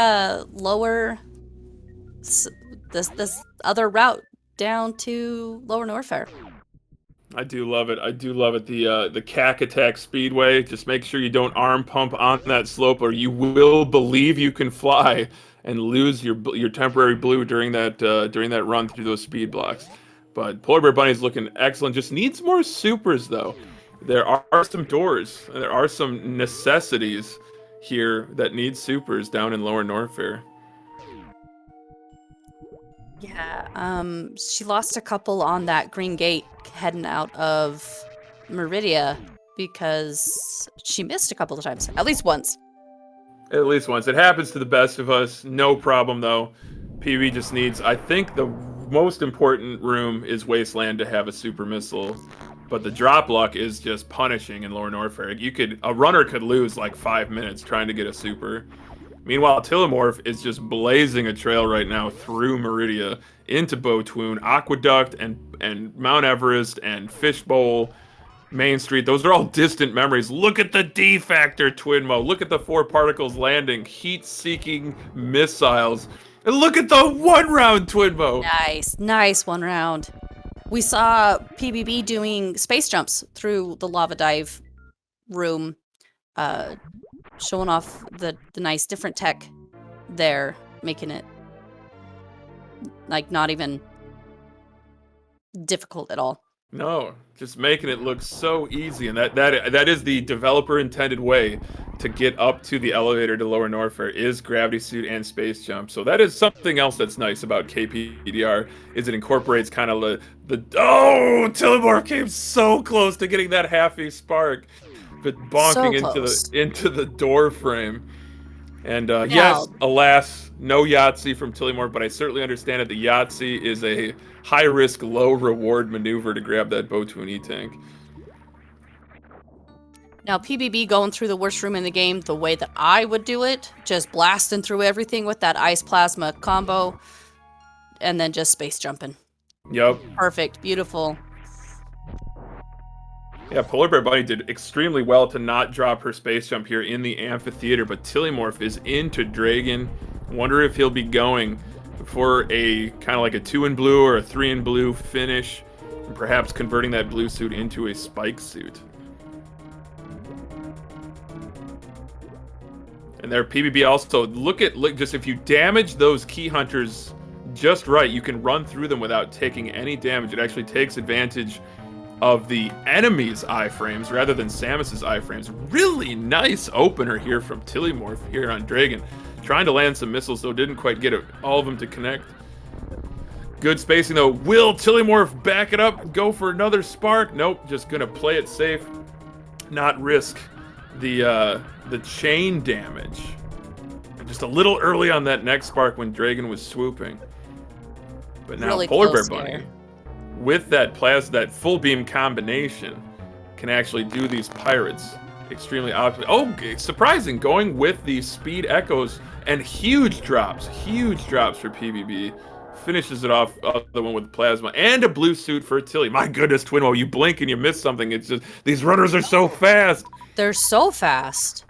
Speaker 2: this other route down to Lower Norfair.
Speaker 1: I do love it. I do love it. The CAC Attack Speedway. Just make sure you don't arm pump on that slope, or you will believe you can fly and lose your temporary blue during that run through those speed blocks. But polarbearbunny's looking excellent. Just needs more supers though. There are some doors. There are some necessities here that need supers down in Lower Norfair.
Speaker 2: Yeah, she lost a couple on that green gate heading out of Meridia because she missed a couple of times. At least once.
Speaker 1: At least once. It happens to the best of us. No problem, though. PB just needs... I think the most important room is Wasteland to have a super missile. But the drop luck is just punishing in Lower Norfair. A runner could lose like 5 minutes trying to get a super. Meanwhile, Tilimorf is just blazing a trail right now through Meridia into Botoon, Aqueduct, and Mount Everest, and Fishbowl, Main Street. Those are all distant memories. Look at the D factor, Twinmo. Look at the 4 particles landing, heat-seeking missiles. And look at the 1 round, Twinmo.
Speaker 2: Nice 1 round. We saw PBB doing space jumps through the lava dive room, showing off the nice different tech there, making it like not even difficult at all.
Speaker 1: No, just making it look so easy, and that is the developer intended way to get up to the elevator to Lower Norfair is gravity suit and space jump. So that is something else that's nice about KPDR is it incorporates kind of Tilimorf came so close to getting that half-E spark, but bonking into the door frame. And yes, alas, no Yahtzee from Tilimorf, but I certainly understand that the Yahtzee is a high-risk, low-reward maneuver to grab that Botoon E-Tank.
Speaker 2: Now, PBB going through the worst room in the game the way that I would do it, just blasting through everything with that Ice Plasma combo, and then just space jumping.
Speaker 1: Yep.
Speaker 2: Perfect. Beautiful.
Speaker 1: Yeah, polarbearbunny did extremely well to not drop her space jump here in the amphitheater, but Tilimorf is into Dragon. Wonder if he'll be going for a kind of like a 2 in blue or a 3 in blue finish, and perhaps converting that blue suit into a spike suit. And there, PBB also, look just if you damage those key hunters just right, you can run through them without taking any damage. It actually takes advantage of the enemy's iframes rather than Samus's iframes. Really nice opener here from Tilimorf here on Dragon. Trying to land some missiles, though, didn't quite get all of them to connect. Good spacing, though. Will Tilimorf back it up, go for another spark? Nope, just gonna play it safe, not risk the chain damage. Just a little early on that next spark when Dragon was swooping. But now
Speaker 2: really
Speaker 1: polarbearbunny, with that full beam combination, can actually do these pirates extremely optimally. Oh, surprising, going with the speed echoes and huge drops for PBB. finishes it off, the one with plasma, and a blue suit for Tilly. My goodness, Twinmo, you blink and you miss something. It's just, these runners are so fast.
Speaker 2: They're so fast.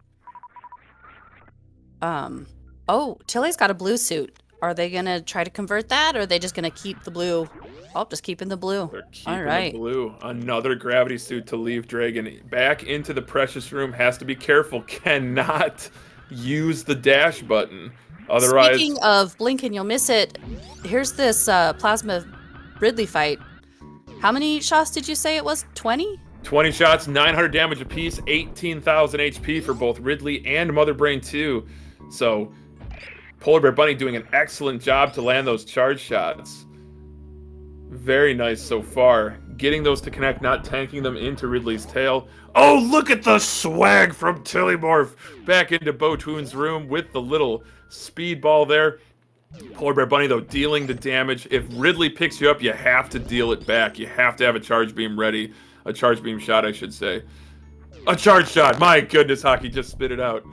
Speaker 2: Oh, Tilly's got a blue suit. Are they gonna try to convert that, or are they just gonna keep the blue? Oh, just keeping the blue.
Speaker 1: They're keeping
Speaker 2: All right.
Speaker 1: the blue. Another gravity suit to leave Dragon back into the precious room. Has to be careful. Cannot use the dash button. Otherwise,
Speaker 2: Speaking of blink and you'll miss it, here's this plasma Ridley fight. How many shots did you say it was? 20?
Speaker 1: 20 shots, 900 damage apiece, 18,000 HP for both Ridley and Mother Brain 2. So, Polar Bear Bunny doing an excellent job to land those charge shots. Very nice so far. Getting those to connect, not tanking them into Ridley's tail. Oh, look at the swag from Tilimorf back into Botoon's room with the little speedball there. Polar Bear Bunny, though, dealing the damage. If Ridley picks you up, you have to deal it back. You have to have a charge beam ready. A charge beam shot, I should say. A charge shot! My goodness, Hockey just spit it out.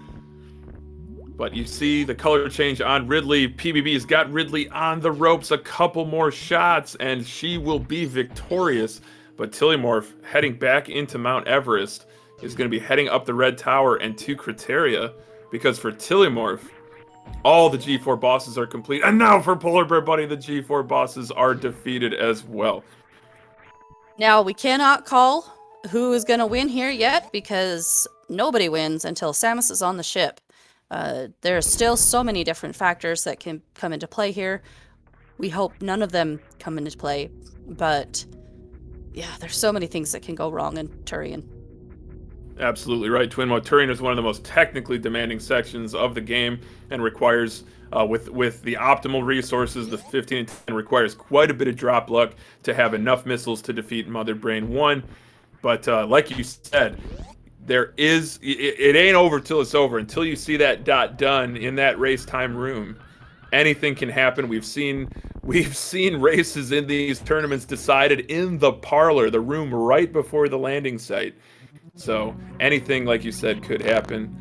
Speaker 1: But you see the color change on Ridley. PBB's got Ridley on the ropes. A couple more shots, and she will be victorious. But Tilimorf, heading back into Mount Everest, is going to be heading up the Red Tower and to Criteria. Because for Tilimorf, all the G4 bosses are complete. And now for Polar Bear Bunny, the G4 bosses are defeated as well.
Speaker 2: Now, we cannot call who is going to win here yet, because nobody wins until Samus is on the ship. There are still so many different factors that can come into play here. We hope none of them come into play, but yeah, there's so many things that can go wrong in Tourine.
Speaker 1: Absolutely right, Twinmo. Tourine is one of the most technically demanding sections of the game and requires, with the optimal resources, the 15 and 10 requires quite a bit of drop luck to have enough missiles to defeat Mother Brain 1. But like you said, it ain't over till it's over. Until you see that dot done in that race time room, anything can happen. We've seen races in these tournaments decided in the parlor, the room right before the landing site. So anything, like you said, could happen.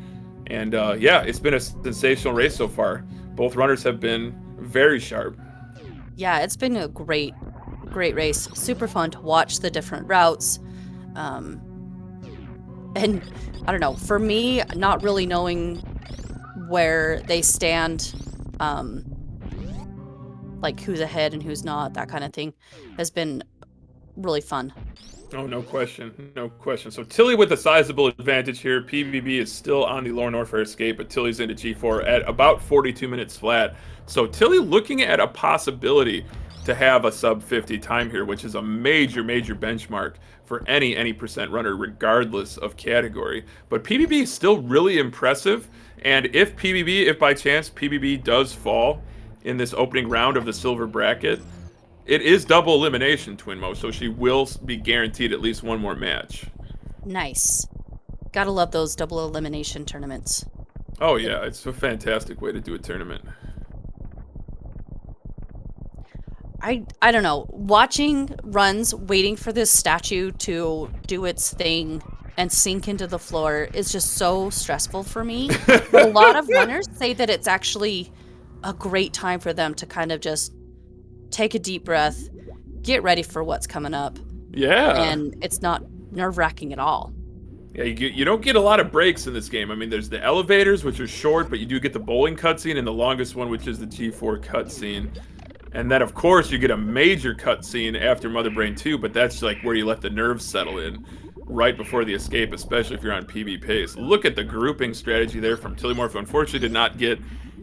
Speaker 1: And yeah, it's been a sensational race so far. Both runners have been very sharp.
Speaker 2: Yeah, it's been a great race. Super fun to watch the different routes. And I don't know, for me, not really knowing where they stand, like who's ahead and who's not, that kind of thing, has been really fun.
Speaker 1: Oh, no question. No question. So Tilly with a sizable advantage here. PBB is still on the lower Norfair escape, but Tilly's into G4 at about 42 minutes flat. So Tilly looking at a possibility to have a sub 50 time here, which is a major benchmark for any percent runner, regardless of category. But PBB is still really impressive. And if by chance PBB does fall in this opening round of the silver bracket, it is double elimination, Twinmo, so she will be guaranteed at least one more match.
Speaker 2: Nice. Gotta love those double elimination tournaments.
Speaker 1: Oh yeah, it's a fantastic way to do a tournament.
Speaker 2: I don't know. Watching runs, waiting for this statue to do its thing and sink into the floor is just so stressful for me. But a lot of runners say that it's actually a great time for them to kind of just take a deep breath, get ready for what's coming up.
Speaker 1: Yeah.
Speaker 2: And it's not nerve-wracking at all.
Speaker 1: Yeah, you don't get a lot of breaks in this game. I mean, there's the elevators, which are short, but you do get the bowling cutscene, and the longest one, which is the G4 cutscene. And then, of course, you get a major cutscene after Mother Brain 2, but that's like where you let the nerves settle in right before the escape, especially if you're on PB pace. Look at the grouping strategy there from Tilimorf, who unfortunately did not get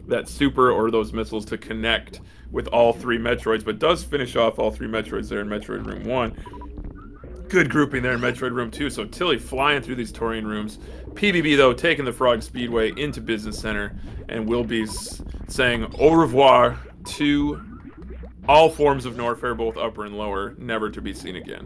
Speaker 1: that super or those missiles to connect with all three Metroids, but does finish off all three Metroids there in Metroid Room 1. Good grouping there in Metroid Room 2, so Tilly flying through these Tourine rooms. PBB, though, taking the Frog Speedway into Business Center, and will be saying au revoir to all forms of Norfair, both upper and lower, never to be seen again.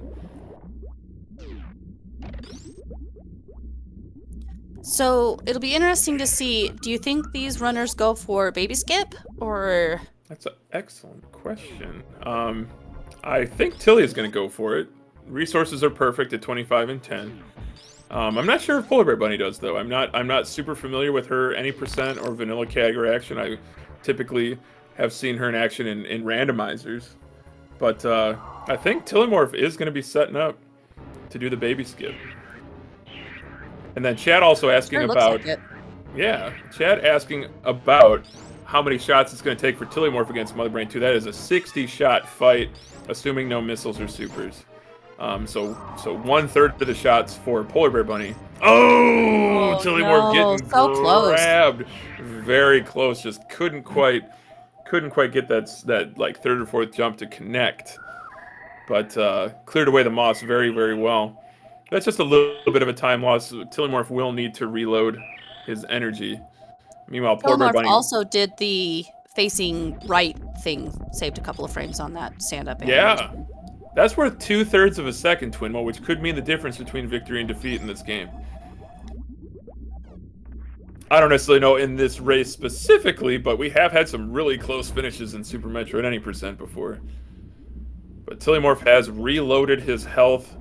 Speaker 2: So it'll be interesting to see, do you think these runners go for baby skip, or?
Speaker 1: That's an excellent question. I think Tilly is going to go for it. Resources are perfect at 25 and 10. I'm not sure if Polar Bear Bunny does, though. I'm not super familiar with her any percent or vanilla category action. I typically have seen her in action in randomizers. But I think Tilimorf is going to be setting up to do the baby skip. And then Chad also asking
Speaker 2: Sure looks
Speaker 1: about...
Speaker 2: like it.
Speaker 1: Yeah, Chad asking about how many shots it's going to take for Tilimorf against Mother Brain 2. That is a 60-shot fight, assuming no missiles or supers. So 1/3 of the shots for Polar Bear Bunny. Oh, Tilimorf getting
Speaker 2: so
Speaker 1: grabbed. Very close. Just couldn't quite get that like third or fourth jump to connect. But cleared away the moss very, very well. That's just a little bit of a time loss. Tilimorf will need to reload his energy. Meanwhile, Polar Bear
Speaker 2: Tilimorf
Speaker 1: Bunny
Speaker 2: also did the facing right thing, saved a couple of frames on that stand-up.
Speaker 1: Yeah. That's worth 2/3 of a second, Twinmo, which could mean the difference between victory and defeat in this game. I don't necessarily know in this race specifically, but we have had some really close finishes in Super Metroid Any Percent before. But Tilimorf has reloaded his health.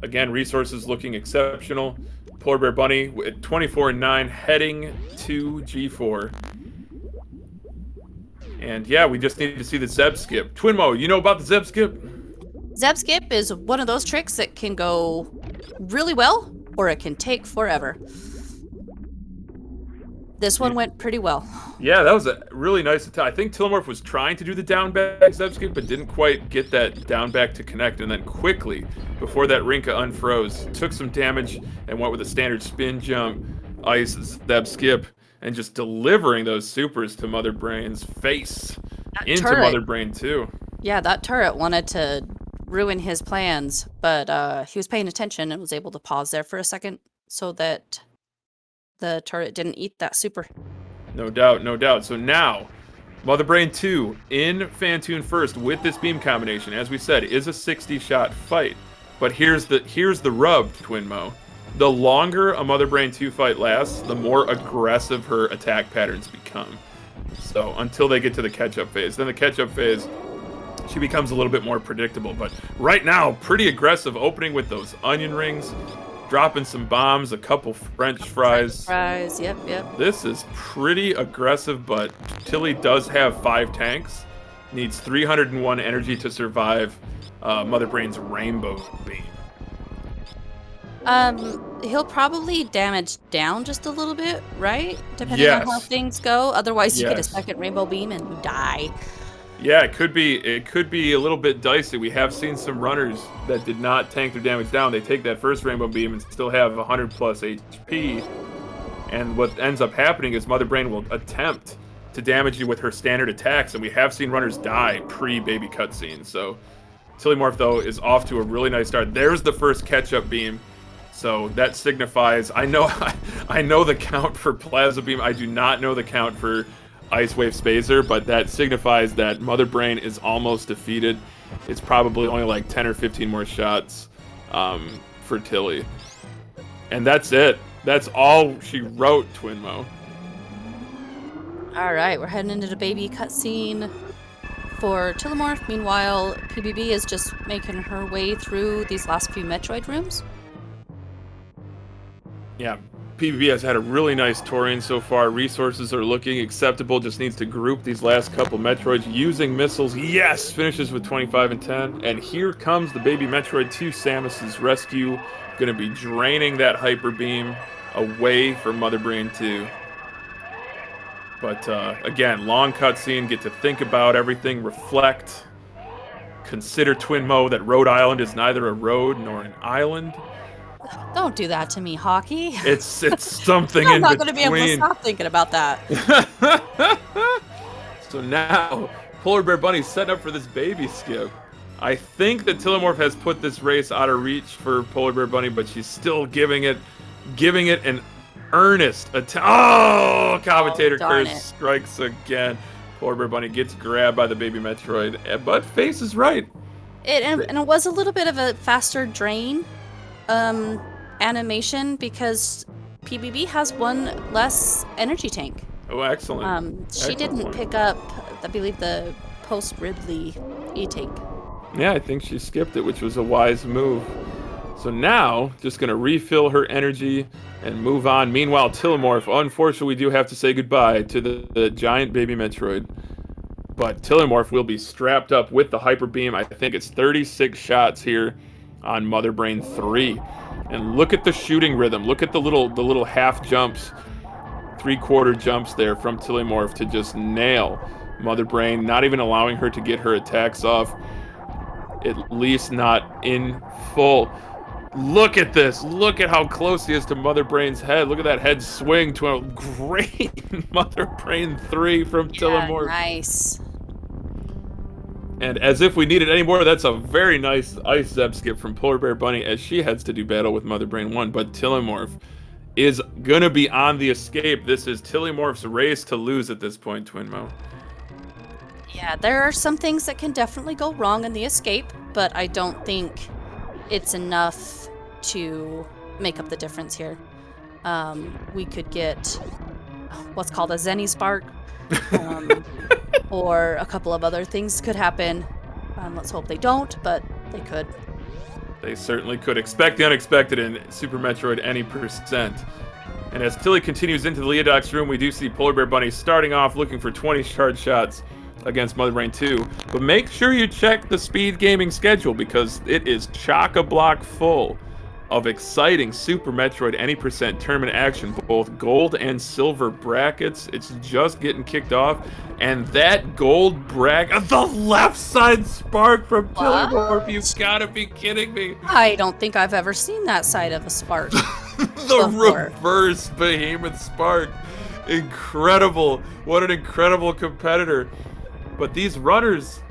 Speaker 1: Again, resources looking exceptional. Polar Bear Bunny at 24-9, heading to G4. And yeah, we just need to see the Zeb skip. Twinmo, you know about the Zeb skip?
Speaker 2: Zeb skip is one of those tricks that can go really well, or it can take forever. This one went pretty well.
Speaker 1: Yeah, that was a really nice attack. I think Tilimorf was trying to do the down back Zeb skip, but didn't quite get that down back to connect. And then quickly, before that Rinka unfroze, took some damage and went with a standard spin jump, ice Zeb skip, and just delivering those supers to Mother Brain's face. Into
Speaker 2: turret.
Speaker 1: Mother Brain too.
Speaker 2: Yeah, that turret wanted to ruin his plans, but he was paying attention and was able to pause there for a second so that the turret didn't eat that super.
Speaker 1: No doubt, no doubt. So now, Mother Brain 2 in Phantoon first with this beam combination, as we said, is a 60-shot fight. But here's the rub, Twinmo. The longer a Mother Brain 2 fight lasts, the more aggressive her attack patterns become. So until they get to the catch-up phase. Then the catch-up phase, she becomes a little bit more predictable. But right now, pretty aggressive, opening with those onion rings, dropping some bombs, a couple French fries.
Speaker 2: Yep.
Speaker 1: This is pretty aggressive, but Tilly does have 5 tanks. Needs 301 energy to survive Mother Brain's rainbow beam.
Speaker 2: He'll probably damage down just a little bit, right? Depending on how things go. Otherwise, you get a second rainbow beam and you die.
Speaker 1: Yeah, it could be a little bit dicey. We have seen some runners that did not tank their damage down. They take that first rainbow beam and still have 100 plus HP. And what ends up happening is Mother Brain will attempt to damage you with her standard attacks, and we have seen runners die pre-baby cutscene. So Tilimorf, though, is off to a really nice start. There's the first catch-up beam. So that signifies, I know the count for Plasma Beam. I do not know the count for Ice Wave Spacer, but that signifies that Mother Brain is almost defeated. It's probably only like 10 or 15 more shots for Tilly. And that's it. That's all she wrote, Twinmo.
Speaker 2: All right, we're heading into the baby cutscene for Tilimorf. Meanwhile, PBB is just making her way through these last few Metroid rooms.
Speaker 1: Yeah, PBB has had a really nice Tourine so far. Resources are looking acceptable. Just needs to group these last couple Metroids using missiles. Yes! Finishes with 25 and 10. And here comes the baby Metroid 2, Samus's rescue. Going to be draining that Hyper Beam away from Mother Brain 2. But again, long cutscene. Get to think about everything. Reflect. Consider, Twinmo, that Rhode Island is neither a road nor an island.
Speaker 2: Don't do that to me, Hockey.
Speaker 1: It's something
Speaker 2: I'm
Speaker 1: in
Speaker 2: not going to be able to
Speaker 1: between.
Speaker 2: stop thinking about that.
Speaker 1: So now, Polar Bear Bunny's setting up for this baby skip. I think that Tilimorf has put this race out of reach for Polar Bear Bunny, but she's still giving it an earnest attack. Oh, commentator curse strikes again. Polar Bear Bunny gets grabbed by the baby Metroid, but Face is right.
Speaker 2: And it was a little bit of a faster drain animation because PBB has one less energy tank.
Speaker 1: Oh, excellent.
Speaker 2: She didn't pick up, I believe, the post-Ridley E-tank.
Speaker 1: Yeah, I think she skipped it, which was a wise move. So now, just going to refill her energy and move on. Meanwhile, Tilimorf, unfortunately, we do have to say goodbye to the giant baby Metroid. but Tilimorf will be strapped up with the Hyper Beam. I think it's 36 shots here on Mother Brain 3. And look at the shooting rhythm. Look at the little half jumps, 3/4 jumps there from Tilimorf to just nail Mother Brain, not even allowing her to get her attacks off, at least not in full. Look at this. Look at how close he is to Mother Brain's head. Look at that head swing to a great Mother Brain 3 from Tilimorf.
Speaker 2: Nice.
Speaker 1: And as if we needed any more, that's a very nice Ice Zeb skip from Polar Bear Bunny as she heads to do battle with Mother Brain 1. But Tilimorf is going to be on the escape. This is Tilimorf's race to lose at this point, Twinmo.
Speaker 2: Yeah, there are some things that can definitely go wrong in the escape, but I don't think it's enough to make up the difference here. We could get what's called a Zenny Spark, or a couple of other things could happen. Let's hope they don't, but they could.
Speaker 1: They certainly could. Expect the unexpected in Super Metroid any percent. And as Tilly continues into the Leodoc's room, we do see Polar Bear Bunny starting off looking for 20 shard shots against Mother Brain 2. But make sure you check the SpeedGaming schedule because it is chock-a-block full of exciting Super Metroid any percent tournament action, both gold and silver brackets. It's just getting kicked off. And that gold bracket, the left side spark from Tilimorf, you've gotta be kidding me.
Speaker 2: I don't think I've ever seen that side of a spark.
Speaker 1: The reverse behemoth spark. Incredible. What an incredible competitor. But these runners,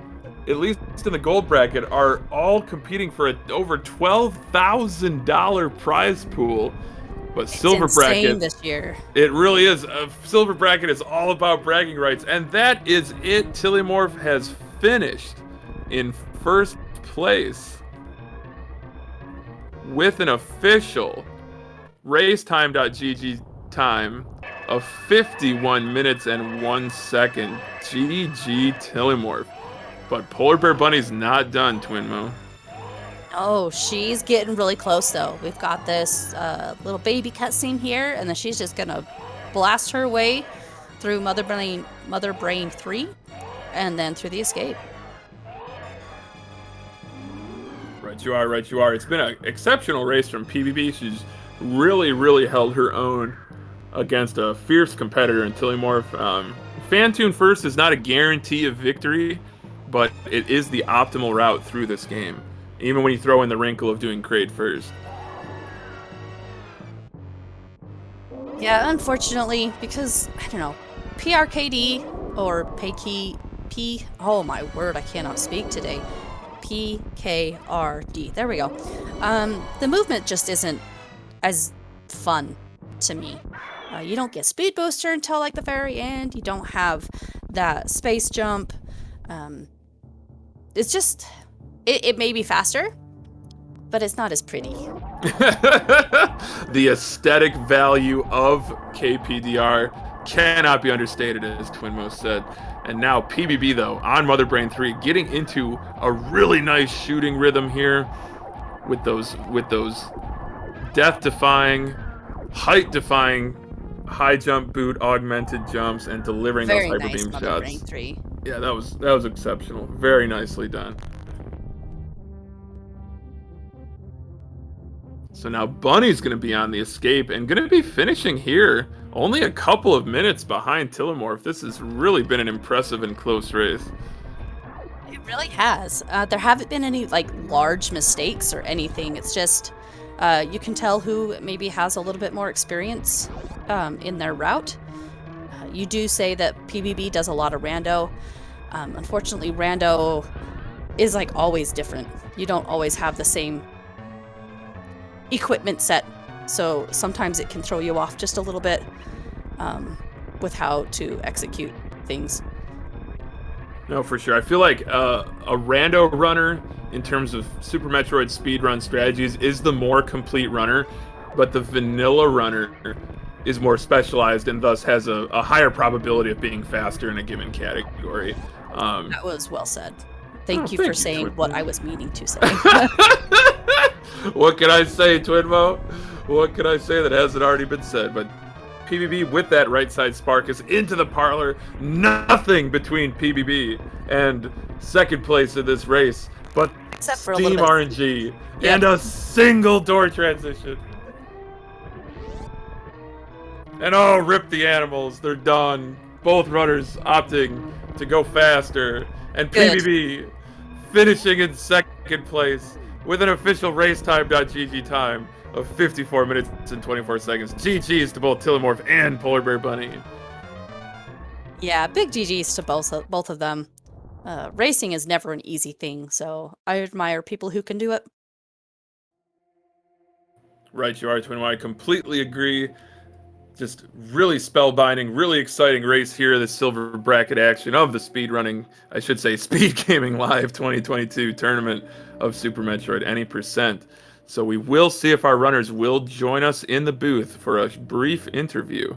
Speaker 1: at least in the gold bracket, are all competing for an over $12,000 prize pool. But silver bracket
Speaker 2: this year.
Speaker 1: It really is. Silver bracket is all about bragging rights, and that is it. Tilimorf has finished in first place with an official racetime.gg time of 51 minutes and 1 second. GG Tilimorf. But Polar Bear Bunny's not done, Twinmo.
Speaker 2: Oh, she's getting really close, though. We've got this little baby cutscene here, and then she's just going to blast her way through Mother Brain 3, and then through the escape.
Speaker 1: Right you are, right you are. It's been an exceptional race from PBB. She's really held her own against a fierce competitor in Tilimorf. Fantune first is not a guarantee of victory, but it is the optimal route through this game, even when you throw in the wrinkle of doing Kraid first.
Speaker 2: Yeah, unfortunately, because, I don't know, PRKD or P, oh my word, I cannot speak today. PKRD, there we go. The movement just isn't as fun to me. You don't get Speed Booster until like the very end. You don't have that space jump. It's just, it may be faster, but it's not as pretty.
Speaker 1: The aesthetic value of KPDR cannot be understated, as Twinmo said. And now PBB, though, on Mother Brain 3, getting into a really nice shooting rhythm here with those death-defying, height-defying, high jump boot augmented jumps and delivering
Speaker 2: Very
Speaker 1: those hyper
Speaker 2: nice,
Speaker 1: beam
Speaker 2: Mother
Speaker 1: shots.
Speaker 2: Brain 3.
Speaker 1: Yeah, that was exceptional. Very nicely done. So now Bunny's going to be on the escape and going to be finishing here, only a couple of minutes behind Tilimorf. This has really been an impressive and close race.
Speaker 2: It really has. There haven't been any like large mistakes or anything. It's just you can tell who maybe has a little bit more experience in their route. You do say that PBB does a lot of rando. Unfortunately, rando is like always different. You don't always have the same equipment set, so sometimes it can throw you off just a little bit with how to execute things.
Speaker 1: No, for sure. I feel like a rando runner in terms of Super Metroid speedrun strategies is the more complete runner, but the vanilla runner is more specialized and thus has a higher probability of being faster in a given category.
Speaker 2: That was well said. Thank you for saying what I was meaning to say.
Speaker 1: What can I say, Twinmo? What can I say that hasn't already been said? But PBB with that right side spark is into the parlor. Nothing between PBB and second place in this race, but
Speaker 2: Except for a
Speaker 1: Steam
Speaker 2: little bit.
Speaker 1: RNG
Speaker 2: Yep.
Speaker 1: and a single door transition. And oh, rip the animals. They're done. Both runners opting to go faster. And
Speaker 2: Good.
Speaker 1: PBB finishing in second place with an official racetime.gg time of 54 minutes and 24 seconds. GG's to both Tilimorf and Polar Bear Bunny.
Speaker 2: Yeah, big GGs to both of them. Racing is never an easy thing, so I admire people who can do it.
Speaker 1: Right, you are, Twin. I completely agree. Just really spellbinding, really exciting race here, the silver bracket action of the speedrunning, I should say, SpeedGaming Live 2022 tournament of Super Metroid Any Percent. So we will see if our runners will join us in the booth for a brief interview.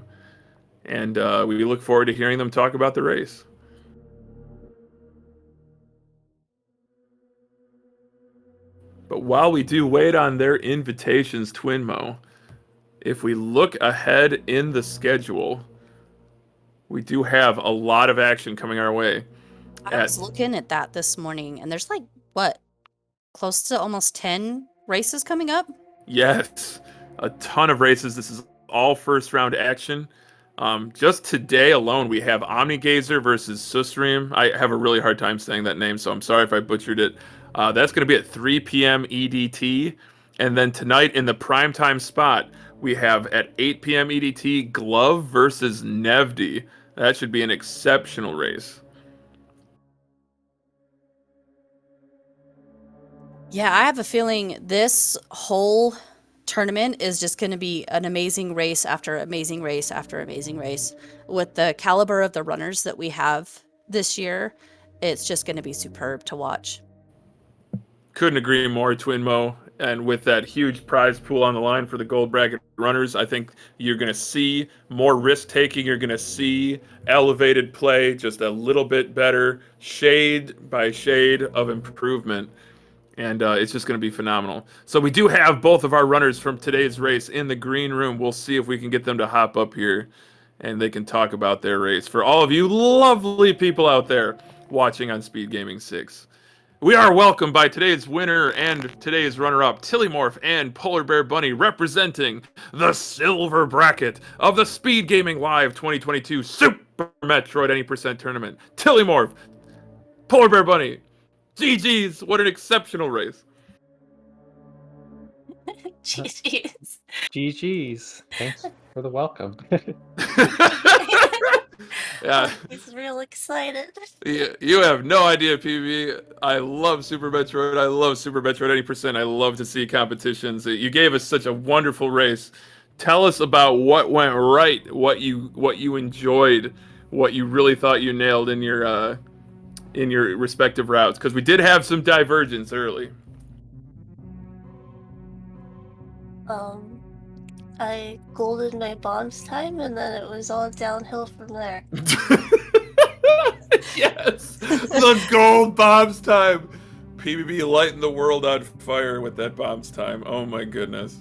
Speaker 1: And we look forward to hearing them talk about the race. But while we do wait on their invitations, Twinmo, if we look ahead in the schedule, we do have a lot of action coming our way.
Speaker 2: I was looking at that this morning, and there's like, what, close to almost 10 races coming up?
Speaker 1: Yes, a ton of races. This is all first round action. Just today alone, we have Omnigazer versus Susrim. I have a really hard time saying that name, so I'm sorry if I butchered it. That's going to be at 3 p.m. EDT. And then tonight in the primetime spot, we have at 8 p.m. EDT, Glove versus Nevdi. That should be an exceptional race.
Speaker 2: Yeah, I have a feeling this whole tournament is just going to be an amazing race after amazing race after amazing race. With the caliber of the runners that we have this year, it's just going to be superb to watch.
Speaker 1: Couldn't agree more, Twinmo. And with that huge prize pool on the line for the gold bracket runners, I think you're going to see more risk taking. You're going to see elevated play, just a little bit better, shade by shade of improvement. And it's just going to be phenomenal. So we do have both of our runners from today's race in the green room. We'll see if we can get them to hop up here and they can talk about their race. For all of you lovely people out there watching on Speed Gaming 6. We are welcomed by today's winner and today's runner-up, Tilimorf and Polar Bear Bunny, representing the silver bracket of the Speed Gaming Live 2022 Super Metroid Any Percent Tournament. Tilimorf, Polar Bear Bunny, GG's, what an exceptional race.
Speaker 3: GG's.
Speaker 4: GG's. Thanks for the welcome.
Speaker 1: Yeah.
Speaker 3: He's real excited.
Speaker 1: You have no idea, PB. I love Super Metroid. I love Super Metroid Any Percent. I love to see competitions. You gave us such a wonderful race. Tell us about what went right, what you enjoyed, what you really thought you nailed in your respective routes, because we did have some divergence early.
Speaker 3: I golded my bombs time, and then it was all downhill from there.
Speaker 1: Yes, the gold bombs time. PBB lighting the world on fire with that bombs time. Oh my goodness.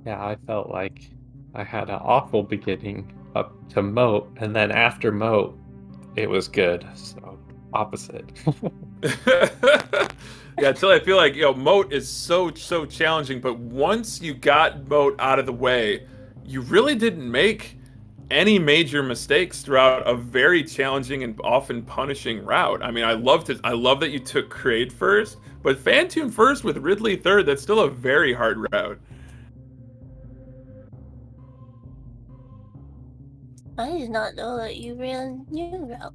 Speaker 4: Yeah, I felt like I had an awful beginning up to Moat, and then after Moat, it was good. So opposite.
Speaker 1: Yeah, until I feel like Moat is so challenging, but once you got Moat out of the way, you really didn't make any major mistakes throughout a very challenging and often punishing route. I mean, I love that you took Crate first, but Fantune first with Ridley third, that's still a very hard route.
Speaker 3: I did not know that you ran new route.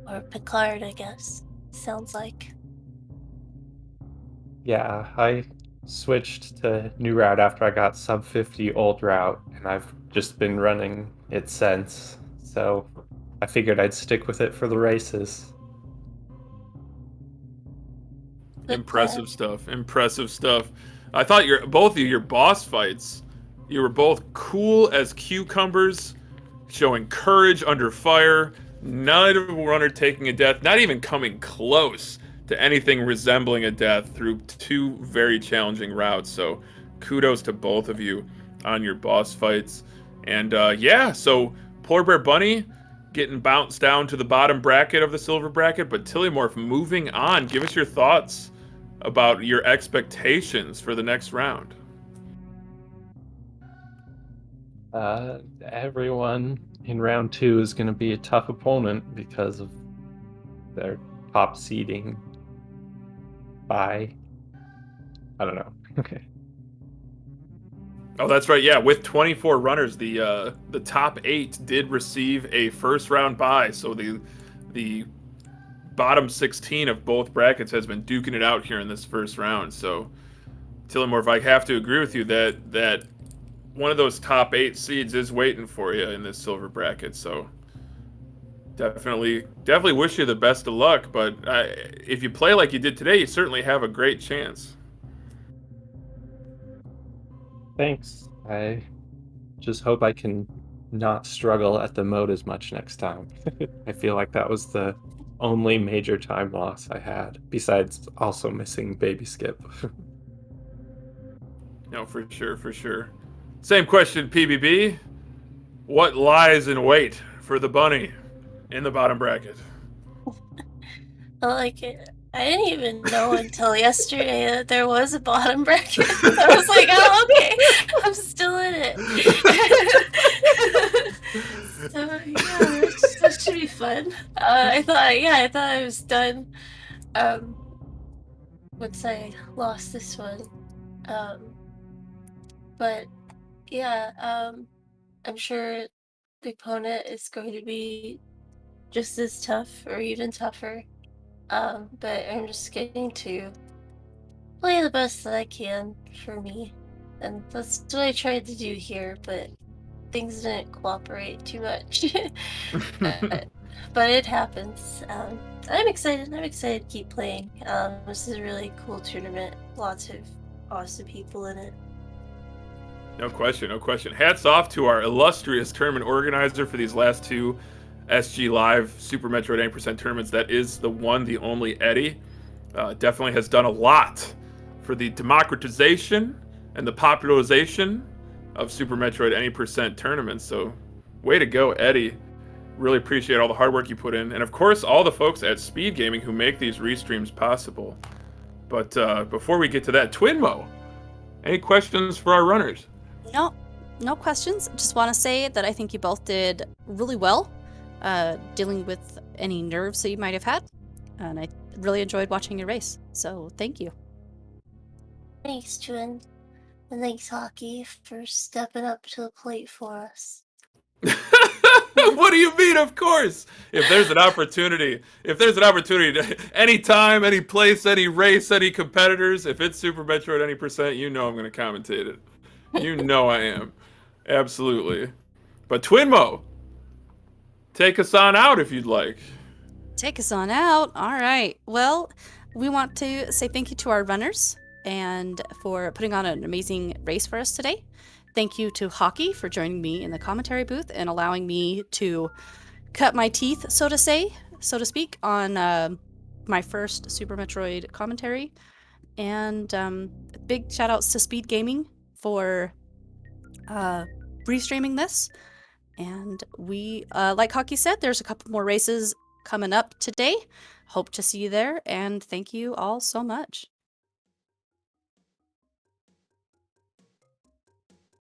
Speaker 3: Or Picard, I guess. Sounds like.
Speaker 4: Yeah, I switched to new route after I got sub 50 old route, and I've just been running it since. So I figured I'd stick with it for the races.
Speaker 1: Impressive stuff. Impressive stuff. I thought both of your boss fights, you were both cool as cucumbers, showing courage under fire. Not a runner taking a death, not even coming close to anything resembling a death through two very challenging routes. So kudos to both of you on your boss fights. And yeah, so Poor Bear Bunny getting bounced down to the bottom bracket of the silver bracket, but Tilimorf moving on. Give us your thoughts about your expectations for the next round.
Speaker 4: Everyone in round 2 is going to be a tough opponent because of their top seeding by, I don't know.
Speaker 1: Oh, that's right. Yeah, with 24 runners, the top 8 did receive a first round bye. So the bottom 16 of both brackets has been duking it out here in this first round. So Tilimorf, I have to agree with you that one of those top 8 seeds is waiting for you in this silver bracket. So definitely wish you the best of luck. But if you play like you did today, you certainly have a great chance.
Speaker 4: Thanks. I just hope I can not struggle at the mode as much next time. I feel like that was the only major time loss I had, besides also missing Baby Skip.
Speaker 1: No, for sure. Same question, PBB. What lies in wait for the bunny in the bottom bracket?
Speaker 3: Like, I didn't even know until yesterday that there was a bottom bracket. I was like, oh, okay, I'm still in it. So yeah, that should be fun. I thought I was done. Once I lost this one. But yeah, I'm sure the opponent is going to be just as tough or even tougher. But I'm just getting to play the best that I can for me. And that's what I tried to do here, but things didn't cooperate too much. But it happens. I'm excited. I'm excited to keep playing. This is a really cool tournament. Lots of awesome people in it.
Speaker 1: No question. Hats off to our illustrious tournament organizer for these last 2 SGLive Super Metroid 80% tournaments. That is the one, the only Eddie. Definitely has done a lot for the democratization and the popularization of Super Metroid 80% tournaments. So, way to go, Eddie. Really appreciate all the hard work you put in. And of course, all the folks at SpeedGaming who make these restreams possible. But before we get to that, Twinmo, any questions for our runners?
Speaker 2: No questions. Just want to say that I think you both did really well dealing with any nerves that you might have had. And I really enjoyed watching your race. So thank you.
Speaker 3: Thanks, Twin. And thanks, Hockey, for stepping up to the plate for us.
Speaker 1: What do you mean? Of course. If there's an opportunity, anytime, any place, any race, any competitors, if it's Super Metroid 80%, you know I'm going to commentate it. You know I am. Absolutely. But Twinmo, take us on out if you'd like.
Speaker 2: Take us on out. All right. Well, we want to say thank you to our runners and for putting on an amazing race for us today. Thank you to Hockey for joining me in the commentary booth and allowing me to cut my teeth, so to speak, on my first Super Metroid commentary. And big shout outs to SpeedGaming for restreaming this. And we, like Hockey said, there's a couple more races coming up today. Hope to see you there, and thank you all so much.